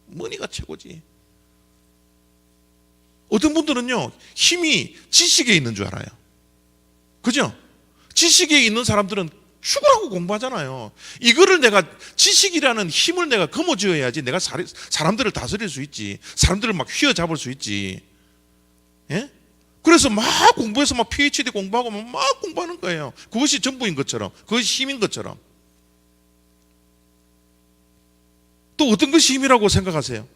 머니가 최고지. 어떤 분들은요, 힘이 지식에 있는 줄 알아요. 그죠? 지식에 있는 사람들은 죽으라고 공부하잖아요. 이거를 내가 지식이라는 힘을 내가 거머쥐어야지 내가 사람들을 다스릴 수 있지. 사람들을 막 휘어잡을 수 있지. 예? 그래서 막 공부해서 막 PhD 공부하고 막 공부하는 거예요. 그것이 전부인 것처럼, 그것이 힘인 것처럼. 또 어떤 것이 힘이라고 생각하세요?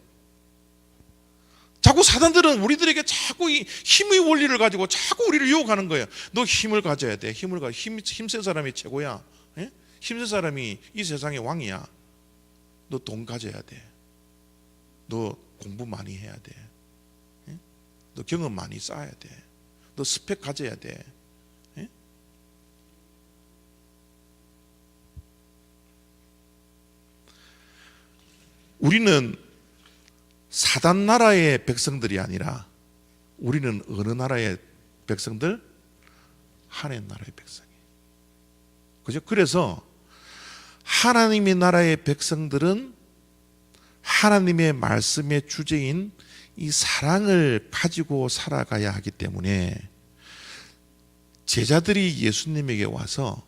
자꾸 사단들은 우리들에게 자꾸 이 힘의 원리를 가지고 자꾸 우리를 유혹하는 거예요. 너 힘을 가져야 돼. 힘센 사람이 최고야. 예? 힘센 사람이 이 세상의 왕이야. 너 돈 가져야 돼. 너 공부 많이 해야 돼. 예? 너 경험 많이 쌓아야 돼. 너 스펙 가져야 돼. 예? 우리는 사단 나라의 백성들이 아니라 우리는 어느 나라의 백성들? 하나님 나라의 백성이에요. 그죠? 그래서 하나님의 나라의 백성들은 하나님의 말씀의 주제인 이 사랑을 가지고 살아가야 하기 때문에 제자들이 예수님에게 와서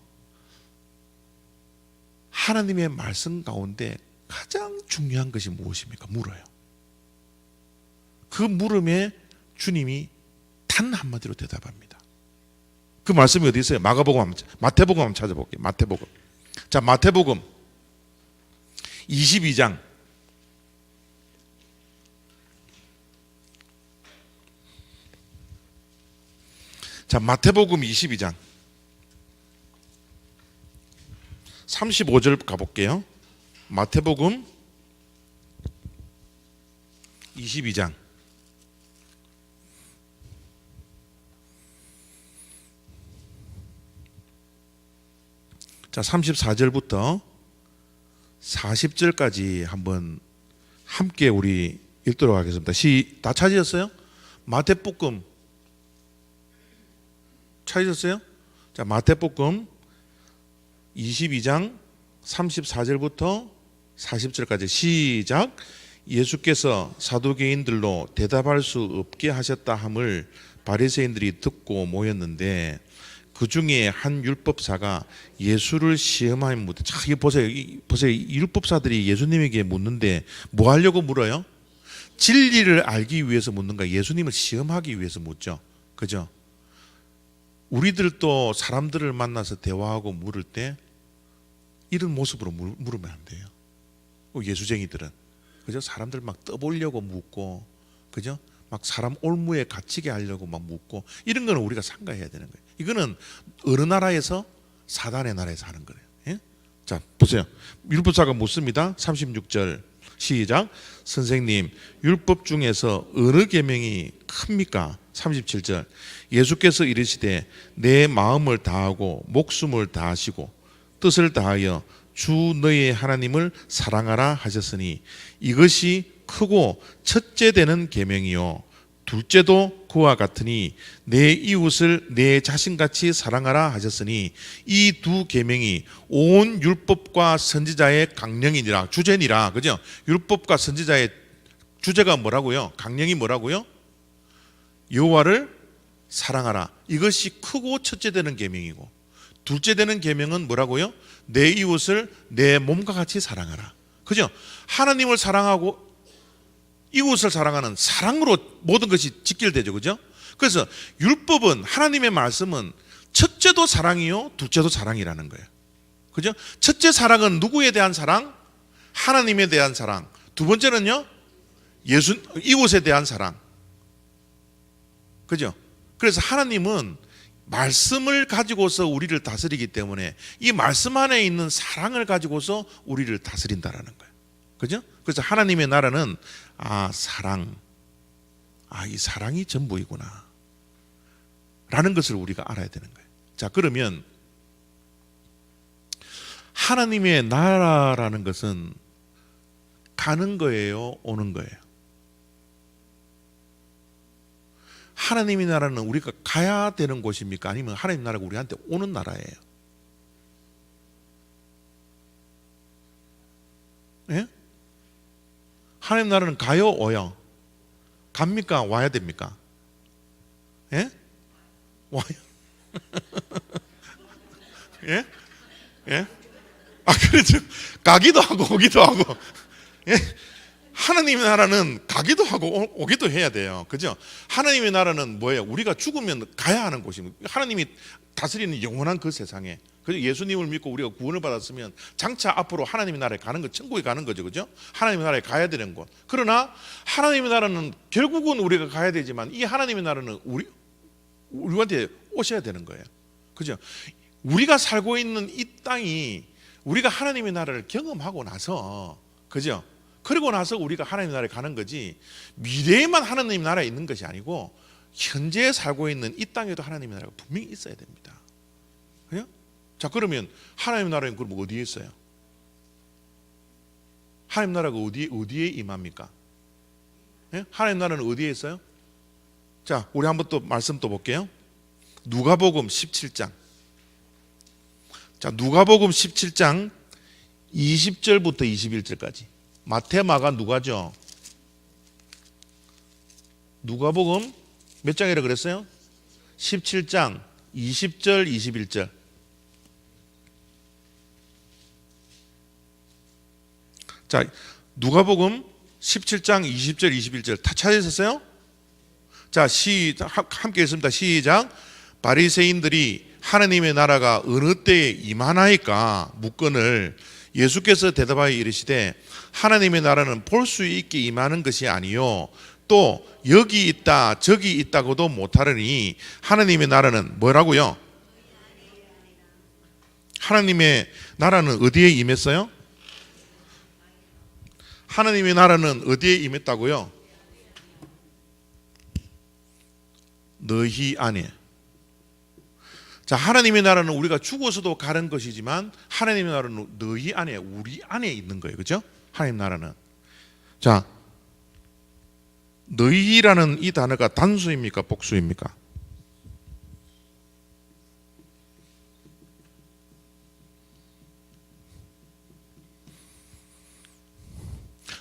하나님의 말씀 가운데 가장 중요한 것이 무엇입니까? 물어요. 그 물음에 주님이 단 한마디로 대답합니다. 그 말씀이 어디 있어요? 마태복음 한번 찾아볼게요. 마태복음. 자, 마태복음 22장. 자, 마태복음 22장 35절 가볼게요. 마태복음 22장 자 34절부터 40절까지 한번 함께 우리 읽도록 하겠습니다. 다 찾으셨어요? 마태복음 찾으셨어요? 자 마태복음 22장 34절부터 40절까지 시작. 예수께서 사두개인들로 대답할 수 없게 하셨다 함을 바리새인들이 듣고 모였는데 그 중에 한 율법사가 예수를 시험하여 묻되, 자, 이거 보세요. 이 율법사들이 예수님에게 묻는데 뭐 하려고 물어요? 진리를 알기 위해서 묻는가? 예수님을 시험하기 위해서 묻죠. 그죠? 우리들도 사람들을 만나서 대화하고 물을 때 이런 모습으로 물으면 안 돼요. 예수쟁이들은 그죠? 사람들 막 떠보려고 묻고, 그죠? 막 사람 올무에 갇히게 하려고 막 묻고, 이런 거는 우리가 삼가해야 되는 거예요. 이거는 어느 나라에서? 사단의 나라에서 하는 거예요. 예? 자 보세요. 율법사가 묻습니다. 36절 시작. 선생님, 율법 중에서 어느 계명이 큽니까? 37절 예수께서 이르시되 내 마음을 다하고 목숨을 다하시고 뜻을 다하여 주 너의 하나님을 사랑하라 하셨으니 이것이 크고 첫째 되는 계명이요 둘째도 그와 같으니 내 이웃을 내 자신같이 사랑하라 하셨으니 이 두 계명이 온 율법과 선지자의 강령이니라. 주제니라. 그죠? 율법과 선지자의 주제가 뭐라고요? 강령이 뭐라고요? 여호와를 사랑하라. 이것이 크고 첫째 되는 계명이고, 둘째 되는 계명은 뭐라고요? 내 이웃을 내 몸과 같이 사랑하라. 그죠? 하나님을 사랑하고 이웃을 사랑하는 사랑으로 모든 것이 직결되죠. 그죠? 그래서 율법은, 하나님의 말씀은 첫째도 사랑이요 둘째도 사랑이라는 거예요. 그죠? 첫째 사랑은 누구에 대한 사랑? 하나님에 대한 사랑. 두 번째는요, 이웃에 대한 사랑. 그죠? 그래서 하나님은 말씀을 가지고서 우리를 다스리기 때문에 이 말씀 안에 있는 사랑을 가지고서 우리를 다스린다라는 거예요. 그죠? 그래서 하나님의 나라는 사랑, 이 사랑이 전부이구나 라는 것을 우리가 알아야 되는 거예요. 자, 그러면 하나님의 나라라는 것은 가는 거예요, 오는 거예요? 하나님의 나라는 우리가 가야 되는 곳입니까? 아니면 하나님 나라가 우리한테 오는 나라예요? 예? 하나님 나라는 가요, 오요? 갑니까? 와야 됩니까? 예? 와요? 예? 예? 그렇죠. 가기도 하고 오기도 하고. 예? 하나님의 나라는 가기도 하고 오기도 해야 돼요. 그죠? 하나님의 나라는 뭐예요? 우리가 죽으면 가야 하는 곳입니다. 하나님이 다스리는 영원한 그 세상에. 그래서 예수님을 믿고 우리가 구원을 받았으면 장차 앞으로 하나님의 나라에 가는 것, 천국에 가는 거죠. 그죠? 하나님의 나라에 가야 되는 곳. 그러나 하나님의 나라는 결국은 우리가 가야 되지만 이 하나님의 나라는 우리한테 오셔야 되는 거예요. 그죠? 우리가 살고 있는 이 땅이 우리가 하나님의 나라를 경험하고 나서, 그죠? 그리고 나서 우리가 하나님 나라에 가는 거지, 미래에만 하나님 나라에 있는 것이 아니고 현재 살고 있는 이 땅에도 하나님의 나라가 분명히 있어야 됩니다. 그죠? 자, 그러면 하나님 나라는 그럼 어디에 있어요? 하나님 나라가 어디에 임합니까? 예? 하나님 나라는 어디에 있어요? 자, 우리 한번 또 말씀 또 볼게요. 누가복음 17장. 자, 누가복음 17장 20절부터 21절까지. 마태, 마가, 누가죠. 누가복음 몇 장이라 그랬어요? 17장 20절 21절. 자, 누가복음 17장 20절 21절 다 찾으셨어요? 자, 함께 읽습니다. 시작. 바리새인들이 하나님의 나라가 어느 때에 임하나이까 묻거늘 예수께서 대답하여 이르시되 하나님의 나라는 볼 수 있게 임하는 것이 아니요 또 여기 있다 저기 있다고도 못하르니 하나님의 나라는 뭐라고요? 하나님의 나라는 어디에 임했어요? 하나님의 나라는 어디에 임했다고요? 너희 안에. 자, 하나님의 나라는 우리가 죽어서도 가는 것이지만 하나님의 나라는 너희 안에, 우리 안에 있는 거예요. 그죠? 하나님 나라는. 자, 너희라는 이 단어가 단수입니까? 복수입니까?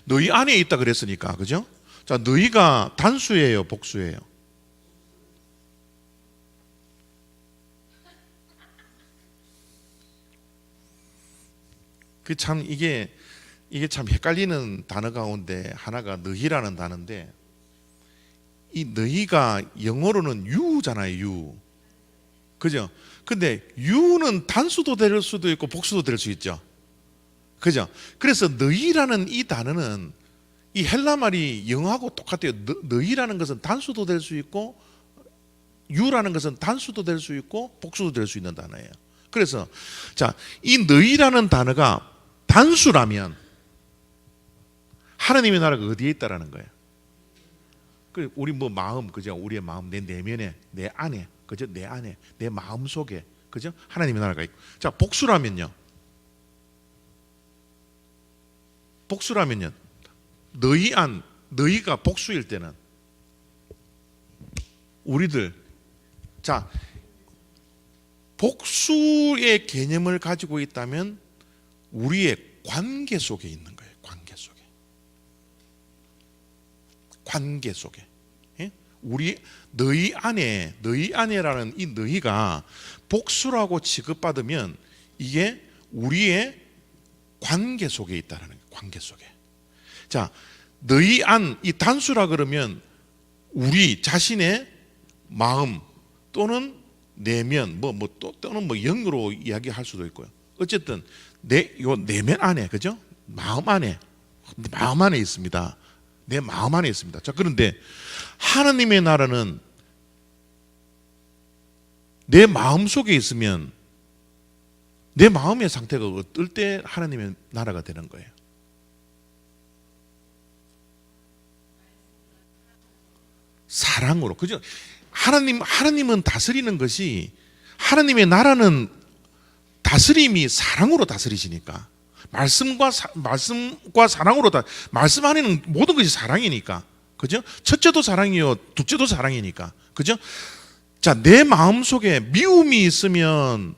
너희 안에 있다 그랬으니까. 그죠? 자, 너희가 단수예요? 복수예요? 그 참 이게 참 헷갈리는 단어 가운데 하나가 너희라는 단어인데, 이 너희가 영어로는 you잖아요. you. 그죠? 근데 you는 단수도 될 수도 있고 복수도 될 수 있죠. 그죠? 그래서 너희라는 이 단어는 이 헬라 말이 영어하고 똑같아요. 너희라는 것은 단수도 될 수 있고 you라는 것은 단수도 될 수 있고 복수도 될 수 있는 단어예요. 그래서 자, 이 너희라는 단어가 단수라면 하나님의 나라가 어디에 있다라는 거예요. 그 우리 뭐 마음, 그죠? 우리의 마음, 내 내면에, 내 안에, 그죠? 내 안에, 내 마음 속에, 그죠? 하나님의 나라가 있고. 자, 복수라면요. 복수라면요. 너희 안, 너희가 복수일 때는 우리들, 자, 복수의 개념을 가지고 있다면 우리의 관계 속에 있는 거예요. 관계 속에. 관계 속에. 예? 우리 너희 안에라는 이 너희가 복수라고 취급받으면 이게 우리의 관계 속에 있다라는 거예요. 관계 속에. 자, 너희 안, 이 단수라 그러면 우리 자신의 마음 또는 내면, 또는 영으로 이야기할 수도 있고요. 어쨌든 요 내면 안에, 그죠? 마음 안에 있습니다. 내 마음 안에 있습니다. 자, 그런데 하나님의 나라는 내 마음 속에 있으면 내 마음의 상태가 어떨 때 하나님의 나라가 되는 거예요? 사랑으로. 그죠? 하나님은 다스리는 것이, 하나님의 나라는 다스림이 사랑으로 다스리시니까, 말씀과 사랑으로 말씀 안에는 모든 것이 사랑이니까. 그죠? 첫째도 사랑이요, 둘째도 사랑이니까. 그죠? 자, 내 마음 속에 미움이 있으면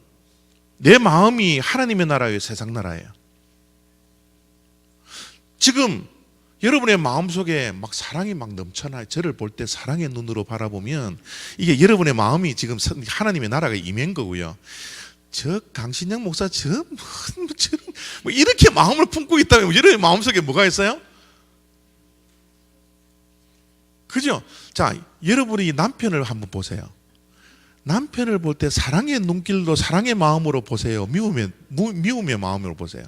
내 마음이 하나님의 나라예요, 세상 나라예요? 지금 여러분의 마음속에 막 사랑이 막 넘쳐나요. 저를 볼 때 사랑의 눈으로 바라보면 이게 여러분의 마음이 지금 하나님의 나라가 임한 거고요. 저 강신영 목사 뭐 이렇게 마음을 품고 있다면 여러분의 마음속에 뭐가 있어요? 그죠? 자, 여러분이 남편을 한번 보세요. 남편을 볼 때 사랑의 눈길로, 사랑의 마음으로 보세요? 미움의 마음으로 보세요?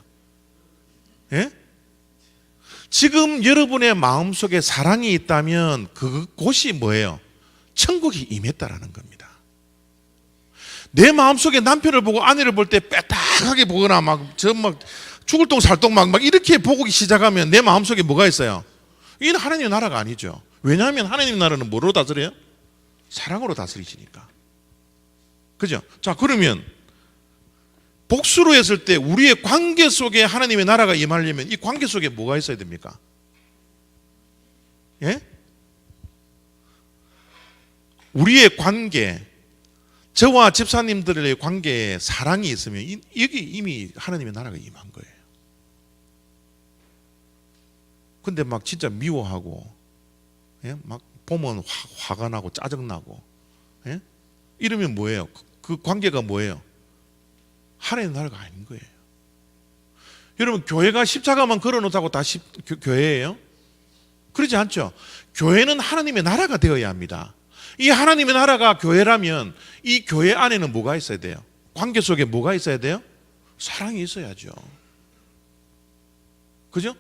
예? 지금 여러분의 마음속에 사랑이 있다면 그곳이 뭐예요? 천국이 임했다라는 겁니다. 내 마음속에 남편을 보고 아내를 볼 때 빼딱하게 보거나 막 죽을 똥 살똥 막 이렇게 보기 시작하면 내 마음속에 뭐가 있어요? 이건 하나님의 나라가 아니죠. 왜냐하면 하나님의 나라는 뭐로 다스려요? 사랑으로 다스리시니까. 그죠? 자, 그러면 복수로 했을 때 우리의 관계 속에 하나님의 나라가 임하려면 이 관계 속에 뭐가 있어야 됩니까? 예? 우리의 관계, 저와 집사님들의 관계에 사랑이 있으면 여기 이미 하나님의 나라가 임한 거예요. 근데 막 진짜 미워하고, 예? 막 보면 화가 나고 짜증나고, 예? 이러면 뭐예요? 그 관계가 뭐예요? 하나님의 나라가 아닌 거예요. 여러분, 교회가 십자가만 걸어놓다고 다 교회예요? 그러지 않죠. 교회는 하나님의 나라가 되어야 합니다. 이 하나님의 나라가 교회라면 이 교회 안에는 뭐가 있어야 돼요? 관계 속에 뭐가 있어야 돼요? 사랑이 있어야죠. 그죠?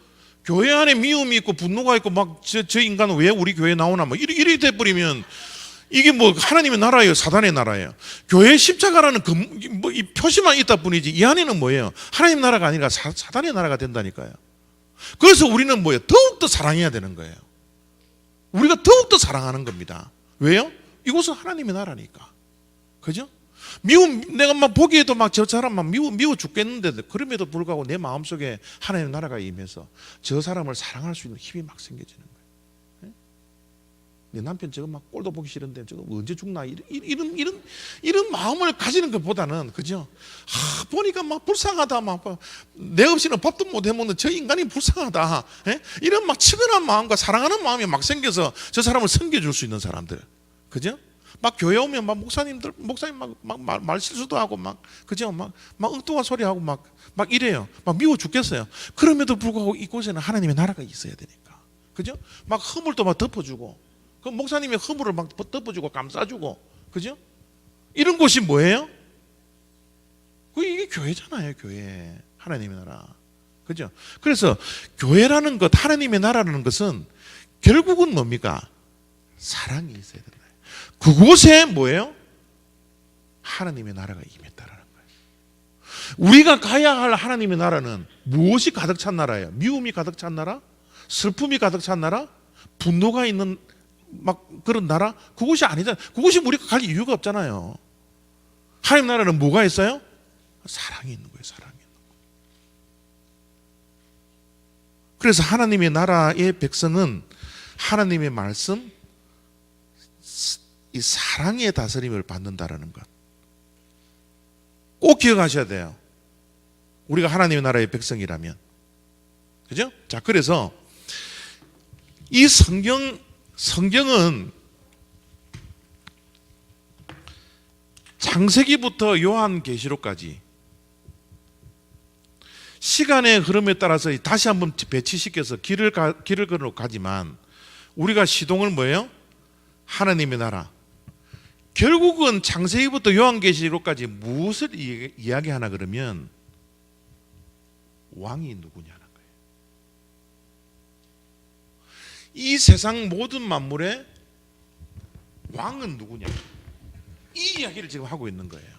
교회 안에 미움이 있고 분노가 있고 막 저 인간은 왜 우리 교회에 나오나 뭐 이렇게 돼버리면 이게 뭐 하나님의 나라예요, 사단의 나라예요? 교회 십자가라는 이 표시만 있다 뿐이지 이 안에는 뭐예요? 하나님 나라가 아니라 사단의 나라가 된다니까요. 그래서 우리는 뭐예요? 더욱더 사랑해야 되는 거예요. 우리가 더욱더 사랑하는 겁니다. 왜요? 이곳은 하나님의 나라니까. 그죠? 내가 막 보기에도 막 저 사람 막 미워 죽겠는데 그럼에도 불구하고 내 마음속에 하나님의 나라가 임해서 저 사람을 사랑할 수 있는 힘이 막 생겨지는 거예요. 내 남편 저거 막 꼴도 보기 싫은데 저거 언제 죽나 이런 마음을 가지는 것보다는, 그죠? 보니까 막 불쌍하다, 막 내 없이는 밥도 못 해먹는 저 인간이 불쌍하다, 이런 막 치근한 마음과 사랑하는 마음이 막 생겨서 저 사람을 섬겨줄 수 있는 사람들, 그죠? 막 교회 오면 막 목사님 막 말 실수도 하고 막, 그죠? 막 엉뚱한 소리 하고 막 이래요. 막 미워 죽겠어요. 그럼에도 불구하고 이곳에는 하나님의 나라가 있어야 되니까, 그죠? 막 허물도 막 덮어주고, 그 목사님의 허물을 막 덮어주고 감싸주고, 그죠? 이런 곳이 뭐예요? 이게 교회잖아요. 교회, 하나님의 나라, 그죠? 그래서 교회라는 것, 하나님의 나라라는 것은 결국은 뭡니까? 사랑이 있어야 된다. 그곳에 뭐예요? 하나님의 나라가 임했다라는 거예요. 우리가 가야 할 하나님의 나라는 무엇이 가득 찬 나라예요? 미움이 가득 찬 나라? 슬픔이 가득 찬 나라? 분노가 있는 막 그런 나라? 그곳이 아니잖아요. 그곳이 우리가 갈 이유가 없잖아요. 하나님 나라는 뭐가 있어요? 사랑이 있는 거예요. 사랑이 있는 거예요. 그래서 하나님의 나라의 백성은 하나님의 말씀, 이 사랑의 다스림을 받는다라는 것 꼭 기억하셔야 돼요. 우리가 하나님의 나라의 백성이라면, 그죠? 자, 그래서 이 성경은 창세기부터 요한계시록까지 시간의 흐름에 따라서 다시 한번 배치시켜서 길을 걸어 가지만, 우리가 시동을 뭐예요? 하나님의 나라. 결국은 창세기부터 요한계시록까지 무엇을 이야기하나 그러면 왕이 누구냐는 거예요. 이 세상 모든 만물의 왕은 누구냐, 이 이야기를 지금 하고 있는 거예요.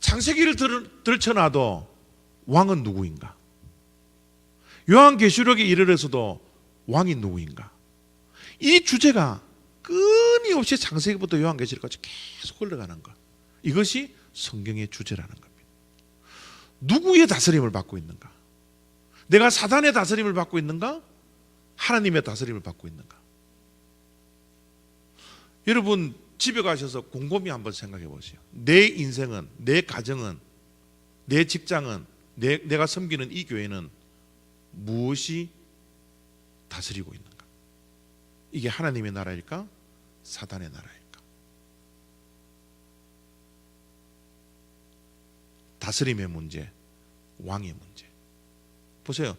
창세기를 들쳐놔도 왕은 누구인가? 요한계시록에 이르러서도 왕이 누구인가? 이 주제가 끊임없이 창세기부터 요한계시록까지 계속 흘러가는 것, 이것이 성경의 주제라는 겁니다. 누구의 다스림을 받고 있는가? 내가 사단의 다스림을 받고 있는가? 하나님의 다스림을 받고 있는가? 여러분 집에 가셔서 곰곰이 한번 생각해 보세요. 내 인생은, 내 가정은, 내 직장은, 내가 섬기는 이 교회는 무엇이 다스리고 있는가? 이게 하나님의 나라일까? 사단의 나라일까? 다스림의 문제, 왕의 문제. 보세요.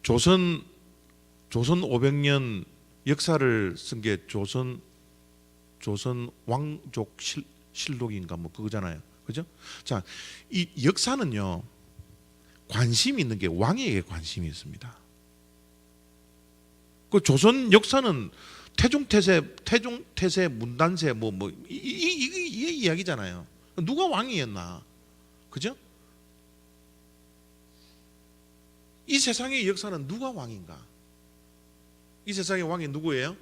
조선 500년 역사를 쓴 게 조선 왕족 실록인가 뭐 그거잖아요. 그죠? 자, 이 역사는요, 관심이 있는 게 왕에게 관심이 있습니다. 그 조선 역사는 태종태세, 문단세 이게 이야기잖아요. 누가 왕이었나, 그죠? 이 세상의 역사는 누가 왕인가? 이 세상의 왕이 누구예요?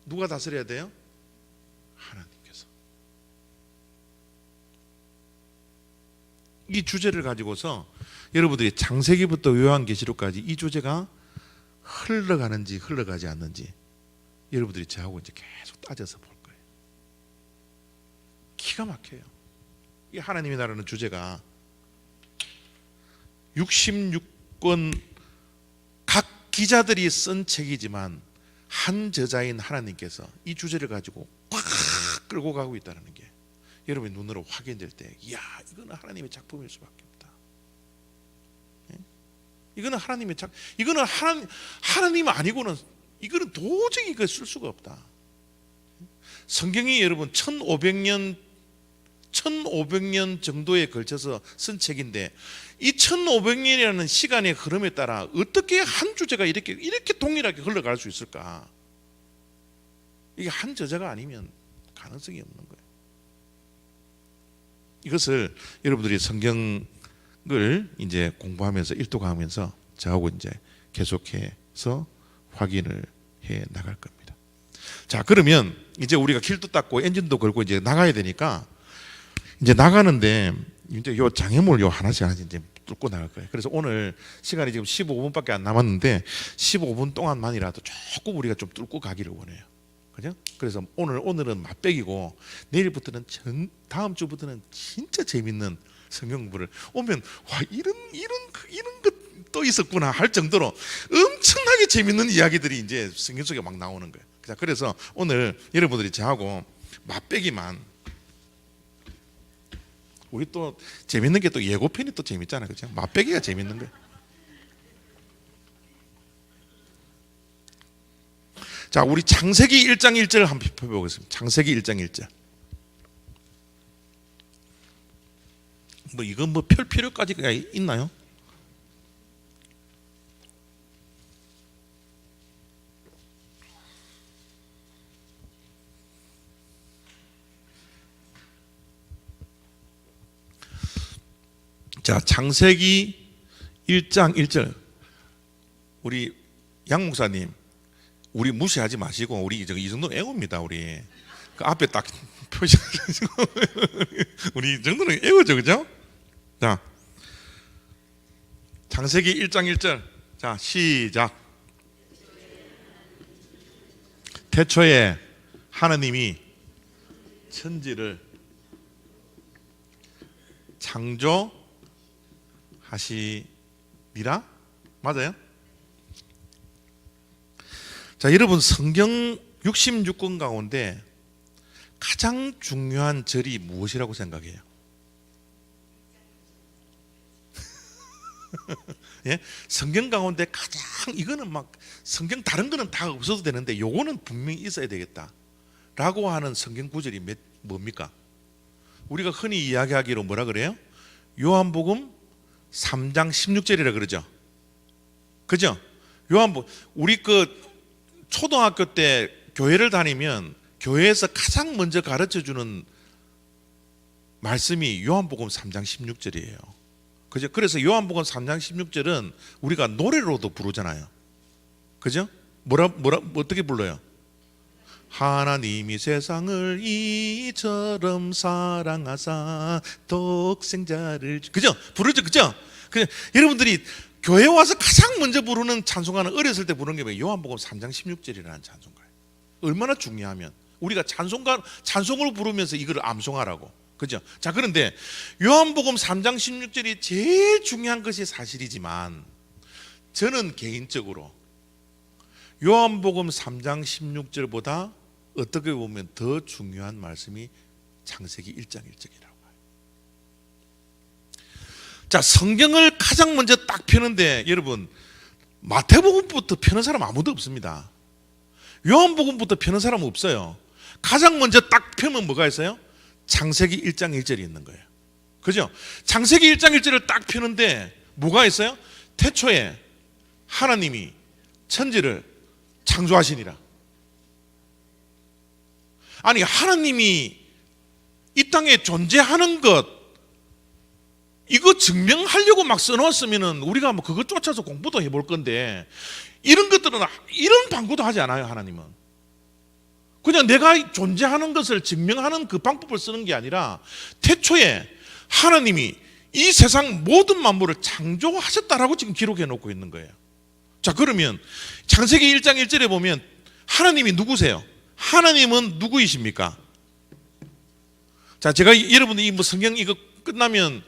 누가 다스려야 돼요? 하나님께서. 이 주제를 가지고서 여러분들이 창세기부터 요한계시록까지 이 주제가 흘러가는지 흘러가지 않는지 여러분들이 저하고 이제 계속 따져서 볼 거예요. 기가 막혀요. 이 하나님의 나라는 주제가 66권 각 기자들이 쓴 책이지만 한 저자인 하나님께서 이 주제를 가지고 꽉 끌고 가고 있다는 게 여러분의 눈으로 확인될 때, 이야, 이거는 하나님의 작품일 수밖에 없다. 이거는 하나님의 이거는 하나님 아니고는 이거는 도저히 이거 쓸 수가 없다. 성경이 여러분 1500년 정도에 걸쳐서 쓴 책인데, 이 1500년이라는 시간의 흐름에 따라 어떻게 한 주제가 이렇게 동일하게 흘러갈 수 있을까? 이게 한 저자가 아니면 가능성이 없는 거예요. 이것을 여러분들이 성경을 이제 공부하면서 일독하면서 저하고 이제 계속해서 확인을 해 나갈 겁니다. 자, 그러면 이제 우리가 길도 닦고 엔진도 걸고 이제 나가야 되니까 이제 나가는데 이제 요 장애물 요 하나씩 이제 뚫고 나갈 거예요. 그래서 오늘 시간이 지금 15분밖에 안 남았는데 15분 동안만이라도 조금 우리가 좀 뚫고 가기를 원해요. 그죠? 그래서 오늘은 맛배기고 내일부터는 다음 주부터는 진짜 재밌는 성경 공부를 오면 와 이런 것 또 있었구나 할 정도로 엄청나게 재밌는 이야기들이 이제 성경 속에 막 나오는 거예요. 자, 그래서 오늘 여러분들이 저하고 맛배기만 우리 또 재밌는 게 또 예고편이 또 재밌잖아요. 그죠? 맛배기가 재밌는 거예요. 자, 우리 창세기 1장 1절 한번 펴보겠습니다. 창세기 1장 1절. 뭐 이건 뭐 펼 필요까지가 있나요? 자, 창세기 1장 1절. 우리 양 목사님, 우리 무시하지 마시고 우리 이 정도는 애호입니다. 우리 그 앞에 딱 표시 우리 이 정도는 애호죠, 그죠? 자, 창세기 1장 1절. 자, 시작. 태초에 하나님이 천지를 창조하시니라. 맞아요? 자, 여러분 성경 66권 가운데 가장 중요한 절이 무엇이라고 생각해요? 예? 성경 가운데 가장 이거는 막 성경 다른 거는 다 없어도 되는데 요거는 분명히 있어야 되겠다라고 하는 성경 구절이 뭡니까? 우리가 흔히 이야기하기로 뭐라 그래요? 요한복음 3장 16절이라 그러죠. 그죠? 요한복음 우리 그 초등학교 때 교회를 다니면 교회에서 가장 먼저 가르쳐 주는 말씀이 요한복음 3장 16절이에요. 그죠? 그래서 요한복음 3장 16절은 우리가 노래로도 부르잖아요. 그죠? 어떻게 불러요? 하나님이 세상을 이처럼 사랑하사 독생자를 그죠? 부르죠, 그죠? 여러분들이 교회 와서 가장 먼저 부르는 찬송가는 어렸을 때 부르는 게 뭐예요? 요한복음 3장 16절이라는 찬송가예요. 얼마나 중요하면 우리가 찬송을 부르면서 이걸 암송하라고. 그죠? 자, 그런데 요한복음 3장 16절이 제일 중요한 것이 사실이지만 저는 개인적으로 요한복음 3장 16절보다 어떻게 보면 더 중요한 말씀이 창세기 1장 1절이라고 해요. 자, 성경을 가장 먼저 딱 펴는데 여러분 마태복음부터 펴는 사람 아무도 없습니다. 요한복음부터 펴는 사람 없어요. 가장 먼저 딱 펴면 뭐가 있어요? 창세기 1장 1절이 있는 거예요. 그죠? 창세기 1장 1절을 딱 펴는데 뭐가 있어요? 태초에 하나님이 천지를 창조하시니라. 아니, 하나님이 이 땅에 존재하는 것 이거 증명하려고 막 써놓았으면 우리가 뭐 그것 쫓아서 공부도 해볼 건데 이런 것들은 이런 방구도 하지 않아요. 하나님은 그냥 내가 존재하는 것을 증명하는 그 방법을 쓰는 게 아니라 태초에 하나님이 이 세상 모든 만물을 창조하셨다라고 지금 기록해 놓고 있는 거예요. 자, 그러면 창세기 1장 1절에 보면 하나님이 누구세요? 하나님은 누구이십니까? 자, 제가 여러분들 이 뭐 성경 이거 끝나면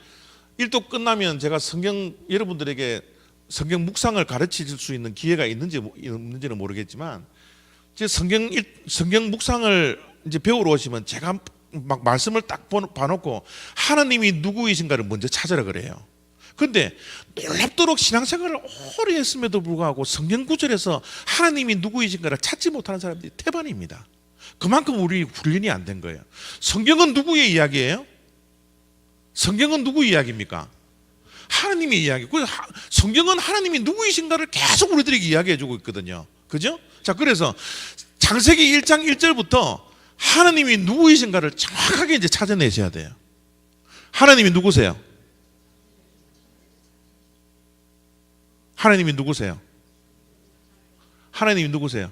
일도 끝나면 제가 성경 여러분들에게 성경 묵상을 가르칠 수 있는 기회가 있는지 없는지는 모르겠지만 제 성경 묵상을 이제 배우러 오시면 제가 막 말씀을 딱 봐놓고 하나님이 누구이신가를 먼저 찾으라 그래요. 그런데 놀랍도록 신앙생활을 오래 했음에도 불구하고 성경 구절에서 하나님이 누구이신가를 찾지 못하는 사람들이 태반입니다. 그만큼 우리 훈련이 안 된 거예요. 성경은 누구의 이야기예요? 성경은 누구 이야기입니까? 하나님의 이야기. 성경은 하나님이 누구이신가를 계속 우리들에게 이야기해 주고 있거든요. 그죠? 자, 그래서 창세기 1장 1절부터 하나님이 누구이신가를 정확하게 이제 찾아내셔야 돼요. 하나님이 누구세요? 하나님이 누구세요? 하나님이 누구세요?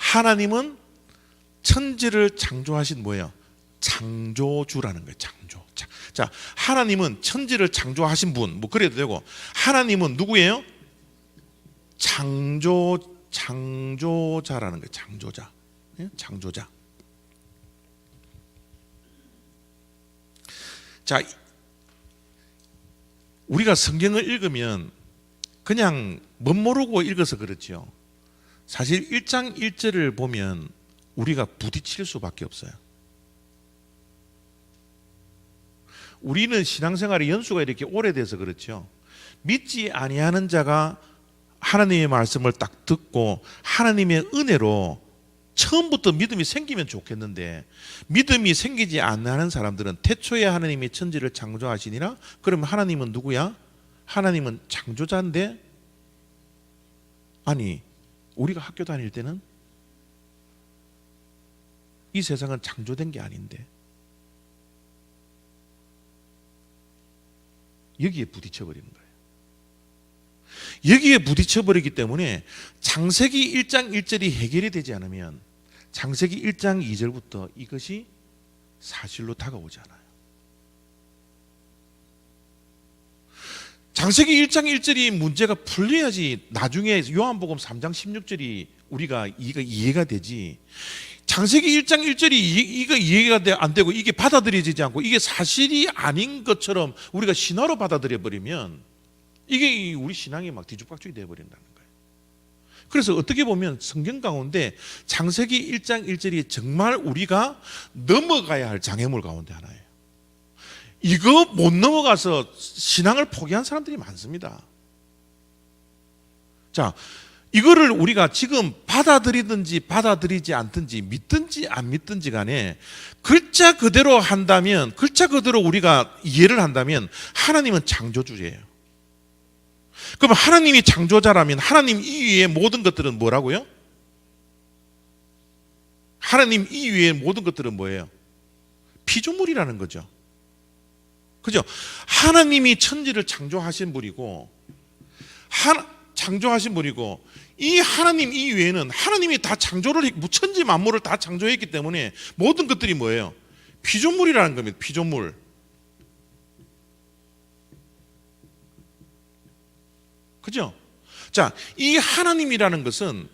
하나님은 천지를 창조하신 뭐예요? 창조주라는 거예요. 창조. 자, 하나님은 천지를 창조하신 분, 뭐 그래도 되고, 하나님은 누구예요? 창조자라는 거예요. 창조자. 예? 창조자. 자, 우리가 성경을 읽으면 그냥 멋모르고 읽어서 그렇죠. 사실 1장 1절을 보면 우리가 부딪힐 수밖에 없어요. 우리는 신앙생활의 연수가 이렇게 오래돼서 그렇죠. 믿지 아니하는 자가 하나님의 말씀을 딱 듣고 하나님의 은혜로 처음부터 믿음이 생기면 좋겠는데, 믿음이 생기지 않는 사람들은 태초에 하나님이 천지를 창조하시니라. 그러면 하나님은 누구야? 하나님은 창조자인데, 아니 우리가 학교 다닐 때는 이 세상은 창조된 게 아닌데, 여기에 부딪혀버리는 거예요. 여기에 부딪혀버리기 때문에 창세기 1장 1절이 해결이 되지 않으면 창세기 1장 2절부터 이것이 사실로 다가오지 않아요. 창세기 1장 1절이 문제가 풀려야지 나중에 요한복음 3장 16절이 우리가 이해가 되지. 창세기 1장 1절이 이거 이해가 안 되고 이게 받아들여지지 않고 이게 사실이 아닌 것처럼 우리가 신화로 받아들여 버리면 이게 우리 신앙이 막 뒤죽박죽이 되어버린다는 거예요. 그래서 어떻게 보면 성경 가운데 창세기 1장 1절이 정말 우리가 넘어가야 할 장애물 가운데 하나예요. 이거 못 넘어가서 신앙을 포기한 사람들이 많습니다. 자, 이거를 우리가 지금 받아들이든지 받아들이지 않든지 믿든지 안 믿든지 간에 글자 그대로 한다면, 글자 그대로 우리가 이해를 한다면 하나님은 창조주예요. 그럼 하나님이 창조자라면 하나님 이외의 모든 것들은 뭐라고요? 하나님 이외의 모든 것들은 뭐예요? 피조물이라는 거죠. 그죠? 하나님이 천지를 창조하신 분이고, 창조하신 분이고, 이 하나님 이외에는 하나님이 다 창조를, 천지 만물을 다 창조했기 때문에 모든 것들이 뭐예요? 피조물이라는 겁니다. 피조물. 그죠? 자, 이 하나님이라는 것은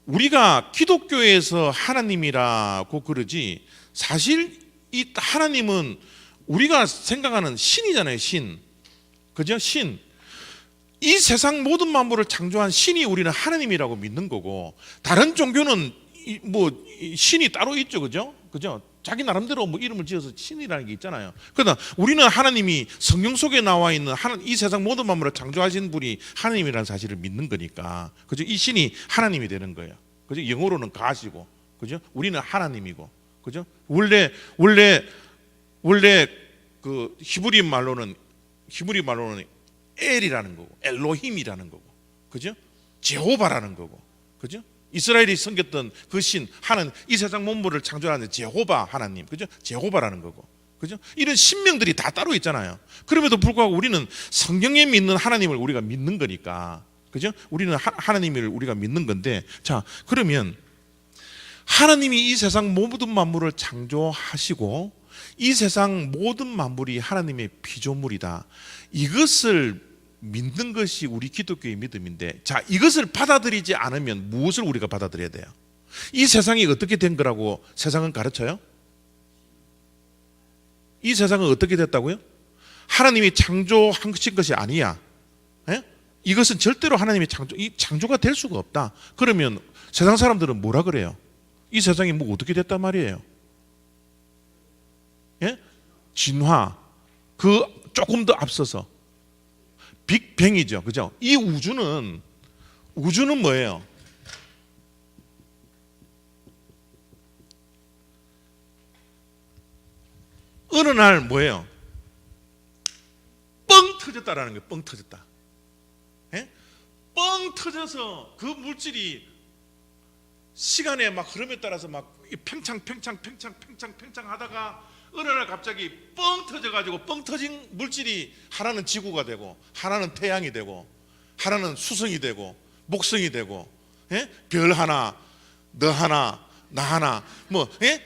우리가 기독교에서 하나님이라고 그러지, 사실 이 하나님은 우리가 생각하는 신이잖아요. 신. 그죠? 신. 이 세상 모든 만물을 창조한 신이 우리는 하나님이라고 믿는 거고, 다른 종교는 뭐 신이 따로 있죠. 그죠? 그죠? 자기 나름대로 뭐 이름을 지어서 신이라는 게 있잖아요. 그러나 우리는 하나님이 성경 속에 나와 있는 이 세상 모든 만물을 창조하신 분이 하나님이라는 사실을 믿는 거니까, 그죠? 이 신이 하나님이 되는 거예요. 그죠? 영어로는 가시고, 그죠? 우리는 하나님이고, 그죠? 원래 그 히브리 말로는 엘이라는 거고, 엘로힘이라는 거고, 그죠? 제호바라는 거고, 그죠? 이스라엘이 섬겼던 그 신, 하나님, 이 세상 만물을 창조하는 제호바 하나님, 그죠? 제호바라는 거고, 그죠? 이런 신명들이 다 따로 있잖아요. 그럼에도 불구하고 우리는 성경에 믿는 하나님을 우리가 믿는 거니까, 그죠? 우리는 하나님을 우리가 믿는 건데, 자, 그러면 하나님이 이 세상 모든 만물을 창조하시고 이 세상 모든 만물이 하나님의 피조물이다, 이것을 믿는 것이 우리 기독교의 믿음인데, 자, 이것을 받아들이지 않으면 무엇을 우리가 받아들여야 돼요? 이 세상이 어떻게 된 거라고 세상은 가르쳐요? 이 세상은 어떻게 됐다고요? 하나님이 창조하신 것이 아니야. 예? 이것은 절대로 하나님이 창조가 될 수가 없다. 그러면 세상 사람들은 뭐라 그래요? 이 세상이 뭐 어떻게 됐단 말이에요? 예? 진화, 그 조금 더 앞서서 빅뱅이죠. 그죠? 이 우주는 뭐예요? 어느 날 뭐예요? 뻥 터졌다라는 거예요. 뻥 터졌다. 예? 뻥 터져서 그 물질이 시간의 막 흐름에 따라서 막 팽창 하다가 어느 날 갑자기 뻥 터져가지고, 뻥 터진 물질이 하나는 지구가 되고, 하나는 태양이 되고, 하나는 수성이 되고, 목성이 되고, 예? 별 하나, 너 하나 나 하나 뭐 예?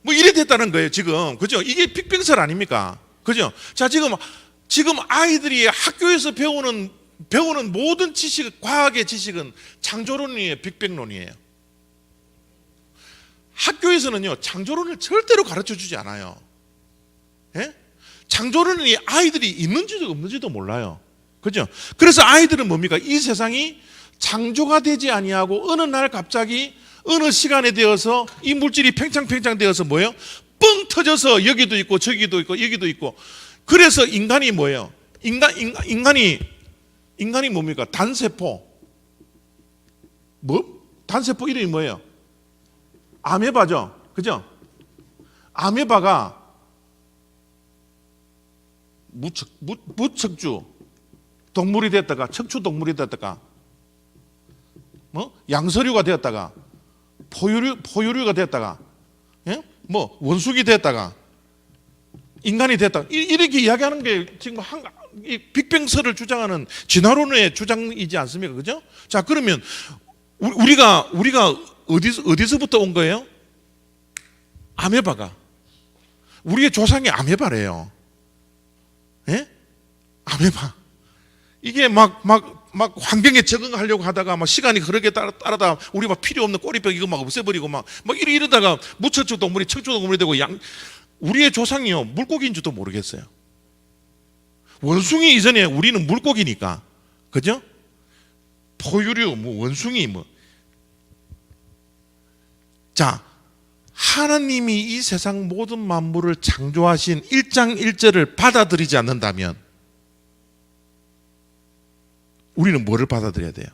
뭐 이래 됐다는 거예요 지금. 그죠? 이게 빅뱅설 아닙니까? 그죠? 자, 지금 아이들이 학교에서 배우는 모든 지식, 과학의 지식은 창조론이에요, 빅뱅론이에요. 학교에서는요 창조론을 절대로 가르쳐 주지 않아요. 예? 창조론이 아이들이 있는지도 없는지도 몰라요. 그죠? 그래서 아이들은 뭡니까? 이 세상이 창조가 되지 아니하고 어느 날 갑자기 어느 시간에 되어서 이 물질이 팽창 되어서 뭐예요? 뻥 터져서 여기도 있고 저기도 있고 여기도 있고. 그래서 인간이 뭐예요? 인간이 뭡니까? 단세포. 뭐? 단세포 이름이 뭐예요? 아메바죠. 그죠? 아메바가 무척주 동물이 됐다가 척추 동물이 됐다가 뭐 양서류가 되었다가 포유류가 되었다가 예? 뭐 원숭이 됐다가 인간이 됐다. 이렇게 이야기하는 게 지금 이 빅뱅설을 주장하는 진화론의 주장이지 않습니까? 그죠? 자, 그러면 우리가 어디서부터 온 거예요? 아메바가. 우리의 조상이 아메바래요. 예? 아메바. 이게 막 환경에 적응하려고 하다가 막 시간이 흐르게 따라다 우리 막 필요 없는 꼬리뼈 이거 막 없애버리고 막 이러다가 무척추 동물이 척추 동물이 되고 우리의 조상이요 물고기인 줄도 모르겠어요. 원숭이 이전에 우리는 물고기니까. 그죠? 포유류 뭐 원숭이 뭐. 자, 하나님이 이 세상 모든 만물을 창조하신 일장일절을 받아들이지 않는다면 우리는 뭐를 받아들여야 돼요?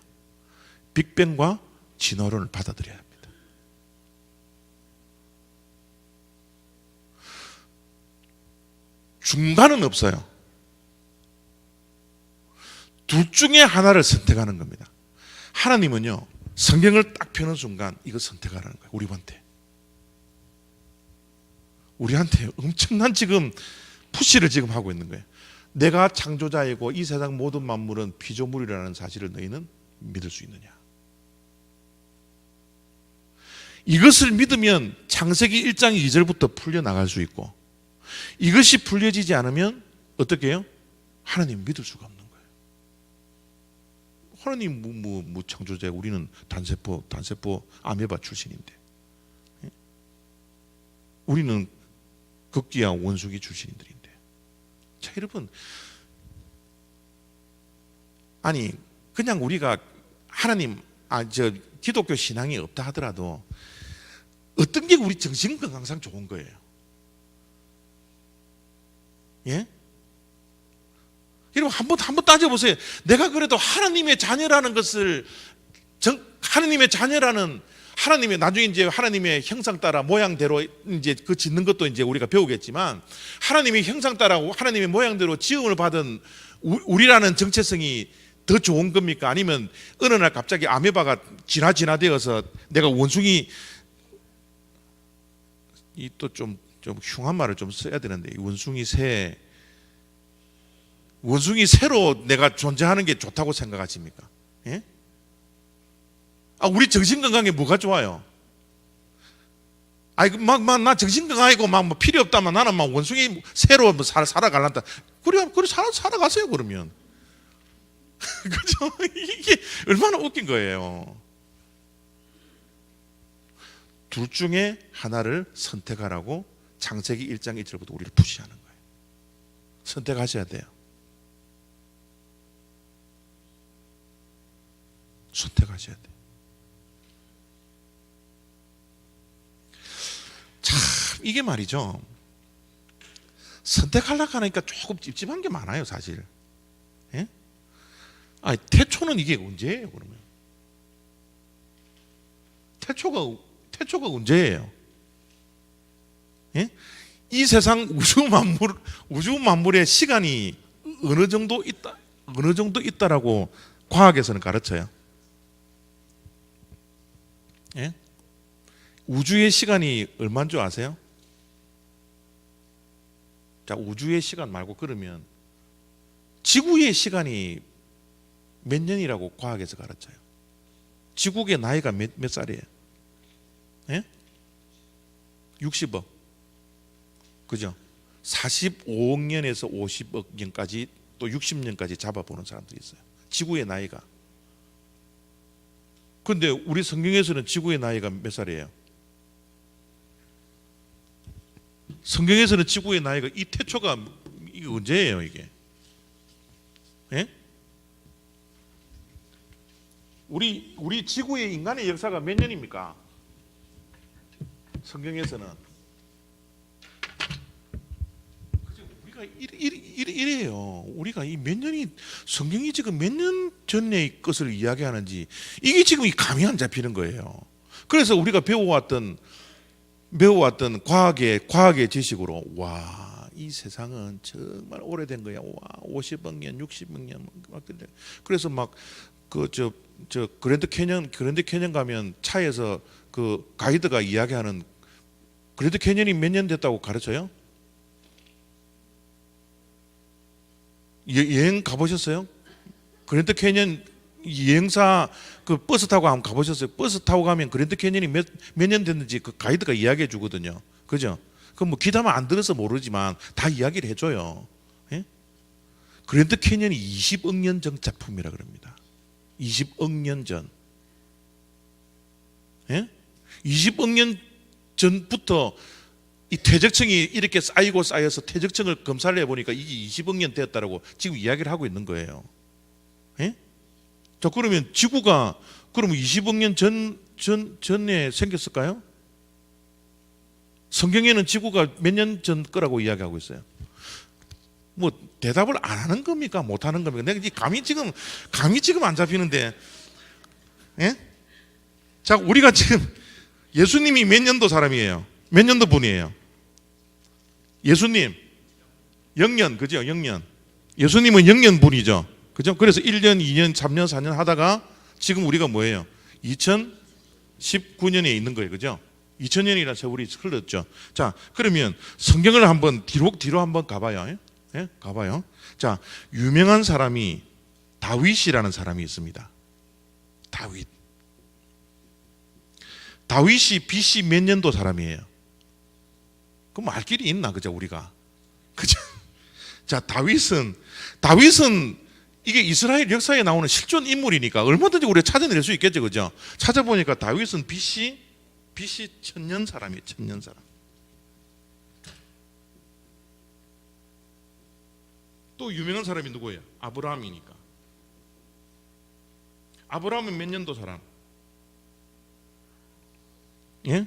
빅뱅과 진화론을 받아들여야 합니다. 중간은 없어요. 둘 중에 하나를 선택하는 겁니다. 하나님은요 성경을 딱 펴는 순간 이거 선택하라는 거예요. 우리한테 엄청난 지금 푸시를 지금 하고 있는 거예요. 내가 창조자이고 이 세상 모든 만물은 피조물이라는 사실을 너희는 믿을 수 있느냐. 이것을 믿으면 창세기 1장 2절부터 풀려나갈 수 있고, 이것이 풀려지지 않으면 어떻게 해요? 하나님 믿을 수가 없는 거예요. 하나님 창조자, 우리는 단세포 아메바 출신인데, 우리는 극기야 원숭이 출신들인데. 자, 여러분, 아니 그냥 우리가 하나님 기독교 신앙이 없다 하더라도 어떤 게 우리 정신 건강상 좋은 거예요? 예? 여러분 한번 따져보세요. 내가 그래도 하나님의 자녀라는 것을 하나님의 자녀라는 하나님의 나중에 이제 하나님의 형상 따라 모양대로 이제 그 짓는 것도 이제 우리가 배우겠지만, 하나님의 형상 따라 하나님의 모양대로 지음을 받은 우리라는 정체성이 더 좋은 겁니까? 아니면 어느 날 갑자기 아메바가 진화되어서 내가 원숭이, 이 또 좀 흉한 말을 좀 써야 되는데, 원숭이 새로 내가 존재하는 게 좋다고 생각하십니까? 예? 우리 정신 건강에 뭐가 좋아요? 나 정신 건강이고 뭐 필요 없다면 나는 막 원숭이 새로 살아갈란다. 그래 살아가세요 그러면. 그죠? 이게 얼마나 웃긴 거예요. 둘 중에 하나를 선택하라고 창세기 1장 1절부터 우리를 푸시하는 거예요. 선택하셔야 돼요. 선택하셔야 돼요. 참 이게 말이죠, 선택하려고 하니까 조금 찝찝한 게 많아요 사실. 예? 태초는 이게 언제예요 그러면? 태초가 언제예요? 예? 이 세상 우주 만물의 시간이 어느 정도 있다라고 과학에서는 가르쳐요. 예? 우주의 시간이 얼마인 줄 아세요? 자, 우주의 시간 말고 그러면 지구의 시간이 몇 년이라고 과학에서 가르쳐요. 지구의 나이가 몇 살이에요? 예? 60억. 그죠? 45억 년에서 50억 년까지 또 60년까지 잡아보는 사람들이 있어요. 지구의 나이가. 근데 우리 성경에서는 지구의 나이가 몇 살이에요? 성경에서는 지구의 나이가 이 태초가 이게 언제예요, 이게? 예? 우리 지구의 인간의 역사가 몇 년입니까? 성경에서는 우리가 이래요. 우리가 이 몇 년이 성경이 지금 몇 년 전의 것을 이야기하는지 이게 지금 감이 안 잡히는 거예요. 그래서 우리가 배워왔던 과학의 지식으로 와, 이 세상은 정말 오래된 거야. 와, 50억 년, 60억 년 막 그래서 막 저 그랜드 캐년 가면 차에서 그 가이드가 이야기하는 그랜드 캐년이 몇 년 됐다고 가르쳐요? 여행 가보셨어요? 그랜드 캐년 여행사 그 버스 타고 한번 가보셨어요? 버스 타고 가면 그랜드 캐년이 몇 년 됐는지 그 가이드가 이야기해 주거든요. 그죠? 그럼 뭐 귀담아 안 들어서 모르지만 다 이야기를 해줘요. 예? 그랜드 캐년이 20억 년 전 작품이라 그럽니다. 20억 년 전. 예? 20억 년 전부터 이 퇴적층이 이렇게 쌓여서 퇴적층을 검사를 해보니까 이게 20억 년 되었다라고 지금 이야기를 하고 있는 거예요. 예? 자, 그러면 지구가 그러면 20억 년 전에 생겼을까요? 성경에는 지구가 몇 년 전 거라고 이야기하고 있어요. 뭐 대답을 안 하는 겁니까? 못 하는 겁니까? 내가 이 감이 지금 안 잡히는데. 예? 자, 우리가 지금 예수님이 몇 년도 사람이에요? 몇 년도 분이에요? 예수님 0년, 그죠? 0년. 예수님은 0년 분이죠. 그죠? 그래서 1년, 2년, 3년, 4년 하다가 지금 우리가 뭐예요? 2019년에 있는 거예요. 그죠? 2000년이라는 세월이 흘렀죠. 자, 그러면 성경을 한번 뒤로 한번 가봐요. 예? 가봐요. 자, 유명한 사람이 다윗이라는 사람이 있습니다. 다윗이 BC 몇 년도 사람이에요? 그럼 알 길이 있나, 그죠, 우리가? 그죠? 자, 다윗은 이게 이스라엘 역사에 나오는 실존 인물이니까 얼마든지 우리가 찾아낼 수 있겠죠, 그죠? 찾아보니까 다윗은 BC 1000년 사람이에요, 1000년 사람. 또 유명한 사람이 누구예요? 아브라함이니까. 아브라함은 몇 년도 사람? 예?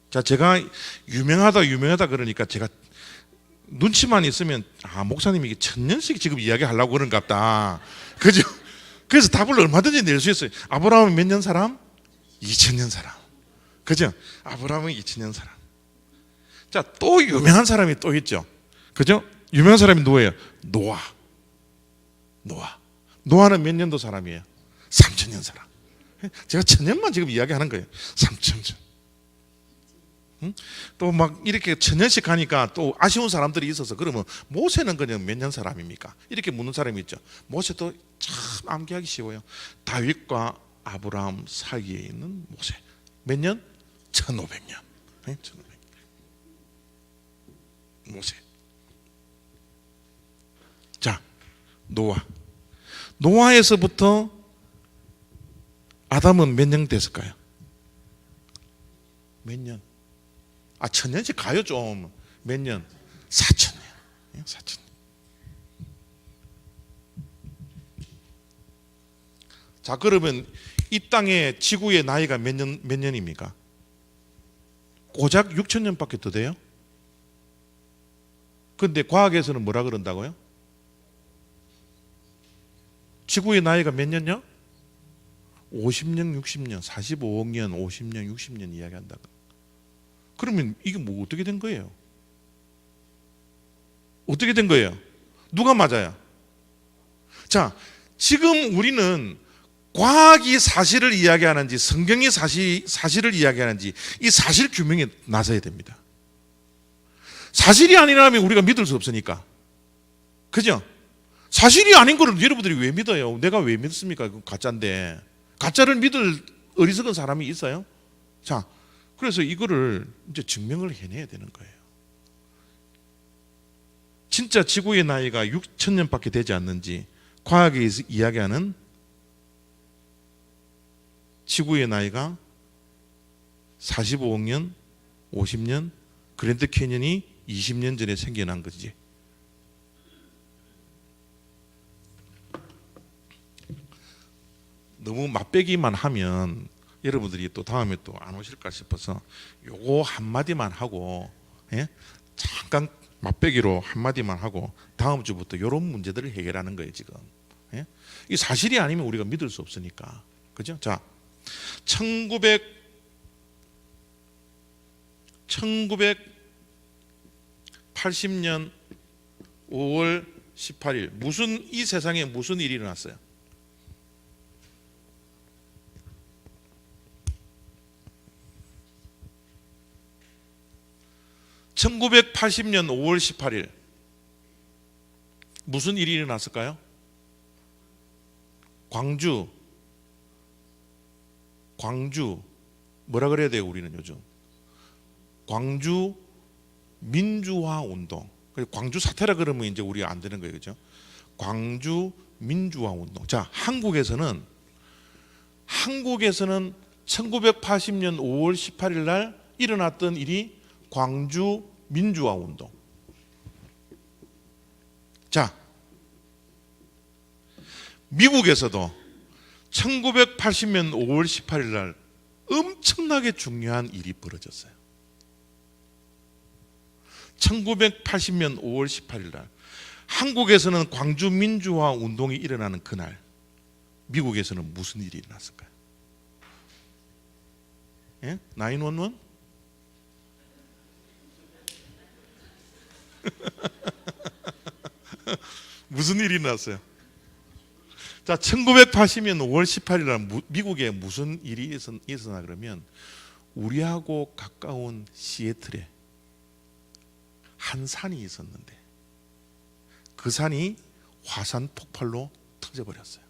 자, 제가 유명하다 그러니까 제가 눈치만 있으면 목사님이 이게 1000년씩 지금 이야기하려고 그런가 보다. 그죠? 그래서 답을 얼마든지 낼 수 있어요. 아브라함은 몇 년 사람? 2000년 사람. 그죠? 아브라함은 2000년 사람. 자, 또 유명한 사람이 또 있죠. 그죠? 유명한 사람이 누구예요? 노아는 몇 년도 사람이에요? 3000년 사람. 제가 1000년만 지금 이야기하는 거예요. 3000년. 또 막 이렇게 1000년씩 가니까 또 아쉬운 사람들이 있어서 그러면 모세는 그냥 몇 년 사람입니까? 이렇게 묻는 사람이 있죠. 모세도 참 암기하기 쉬워요. 다윗과 아브라함 사이에 있는 모세. 몇 년? 1500년. 1500년. 모세. 자, 노아에서부터 아담은 몇 년 됐을까요? 몇 년? 1000년씩 가요 좀. 몇 년? 4000년. 4000년. 자, 그러면 이 땅의 지구의 나이가 몇 년입니까? 고작 6000년밖에 더 돼요? 근데 과학에서는 뭐라 그런다고요? 지구의 나이가 몇 년요? 50년, 60년, 45억 년, 50년, 60년 이야기한다. 그러면 이게 뭐 어떻게 된 거예요? 어떻게 된 거예요? 누가 맞아요? 자, 지금 우리는 과학이 사실을 이야기하는지 성경이 사실을 이야기하는지 이 사실 규명에 나서야 됩니다. 사실이 아니라면 우리가 믿을 수 없으니까. 그죠? 사실이 아닌 거를 여러분들이 왜 믿어요? 내가 왜 믿습니까? 그건 가짜인데. 가짜를 믿을 어리석은 사람이 있어요? 자, 그래서 이거를 이제 증명을 해내야 되는 거예요. 진짜 지구의 나이가 6,000년밖에 되지 않는지, 과학에서 이야기하는 지구의 나이가 45억 년, 50년, 그랜드 캐년이 20년 전에 생겨난 거지. 너무 맛배기만 하면 여러분들이 또 다음에 또 안 오실까 싶어서 요거 한마디만 하고, 예? 잠깐 맛배기로 한마디만 하고 다음 주부터 이런 문제들을 해결하는 거예요 지금. 예? 이 사실이 아니면 우리가 믿을 수 없으니까. 그죠? 자, 1980년 5월 18일 이 세상에 무슨 일이 일어났어요? (1980년 5월 18일) 무슨 일이 일어났을까요? 광주 뭐라 그래야 돼요 우리는 요즘? 광주 민주화 운동. 광주 사태라 그러면 이제 우리가 안 되는 거예요, 그죠? 광주 민주화 운동. 자, 한국에서는 1980년 5월 18일 날 일어났던 일이 광주 민주화 운동. 자, 미국에서도 1980년 5월 18일 날 엄청나게 중요한 일이 벌어졌어요. 1980년 5월 18일 날 한국에서는 광주 민주화 운동이 일어나는 그날 미국에서는 무슨 일이 일어났을까요? 예? 911? 무슨 일이 일어났어요? 자, 1980년 5월 18일 날 미국에 무슨 일이 있었나 그러면 우리하고 가까운 시애틀에 한 산이 있었는데 그 산이 화산 폭발로 터져버렸어요.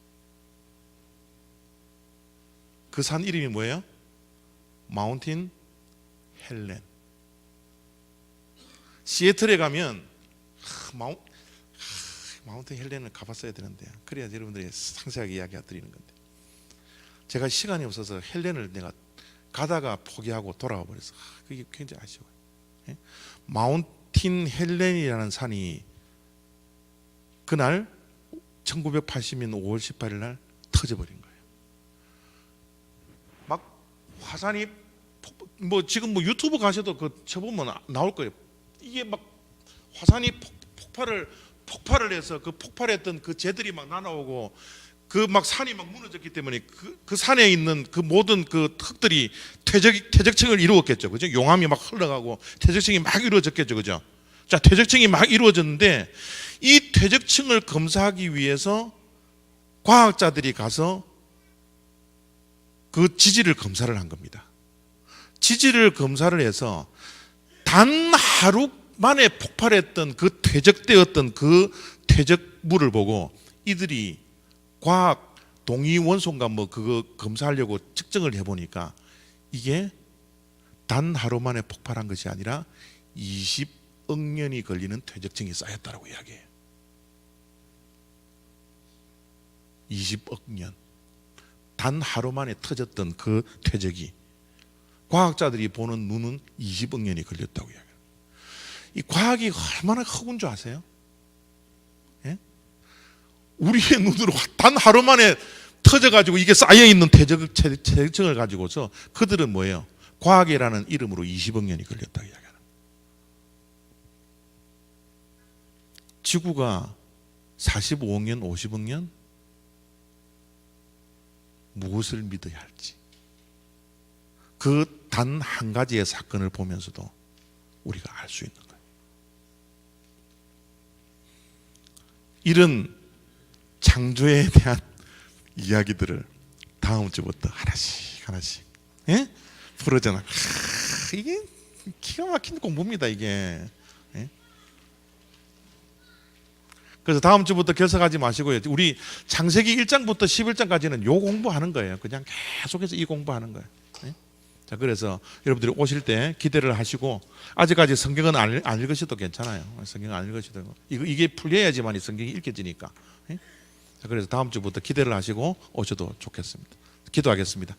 그 산 이름이 뭐예요? 마운틴 헬렌. 시애틀에 가면 마운틴 헬렌을 가봤어야 되는데 그래야 여러분들이 상세하게 이야기 드리는 건데 제가 시간이 없어서 헬렌을 내가 가다가 포기하고 돌아와 버렸어. 그게 굉장히 아쉬워요. 예? 마운틴 헬렌이라는 산이 그날 1980년 5월 18일 날 터져버린 거예요. 막 화산이 지금 유튜브 가셔도 그 쳐보면 나올 거예요. 이게 막 화산이 폭발을 해서 그 폭발했던 그 재들이 막 날아오고 그 막 산이 막 무너졌기 때문에 그 산에 있는 그 모든 그 흙들이 퇴적층을 이루었겠죠. 그죠? 용암이 막 흘러가고 퇴적층이 막 이루어졌겠죠. 그죠? 자, 퇴적층이 막 이루어졌는데 이 퇴적층을 검사하기 위해서 과학자들이 가서 그 지질을 검사를 한 겁니다. 지질을 검사를 해서 단 하루 만에 폭발했던 그 퇴적되었던 그 퇴적물을 보고 이들이 과학 동위 원소인가 그거 검사하려고 측정을 해보니까 이게 단 하루 만에 폭발한 것이 아니라 20억 년이 걸리는 퇴적층이 쌓였다고 이야기해요. 20억 년. 단 하루 만에 터졌던 그 퇴적이 과학자들이 보는 눈은 20억 년이 걸렸다고 이야기해요. 이 과학이 얼마나 허군 줄 아세요? 예? 우리의 눈으로 단 하루 만에 터져가지고 이게 쌓여있는 퇴적층을 가지고서 그들은 뭐예요? 과학이라는 이름으로 20억 년이 걸렸다고 이야기하는. 지구가 45억 년, 50억 년? 무엇을 믿어야 할지 그 단 한 가지의 사건을 보면서도 우리가 알 수 있는 거예요. 이런 창조에 대한 이야기들을 다음 주부터 하나씩 예? 풀어져나. 이게 기가 막힌 공부입니다 이게. 예? 그래서 다음 주부터 결석하지 마시고요. 우리 창세기 1장부터 11장까지는 요 공부하는 거예요. 그냥 계속해서 이 공부하는 거예요. 예? 자, 그래서 여러분들이 오실 때 기대를 하시고 아직까지 성경은 안 읽으셔도 괜찮아요. 성경 안 읽으셔도 이게 풀려야지만 이 성경이 읽혀지니까. 자, 그래서 다음 주부터 기대를 하시고 오셔도 좋겠습니다. 기도하겠습니다.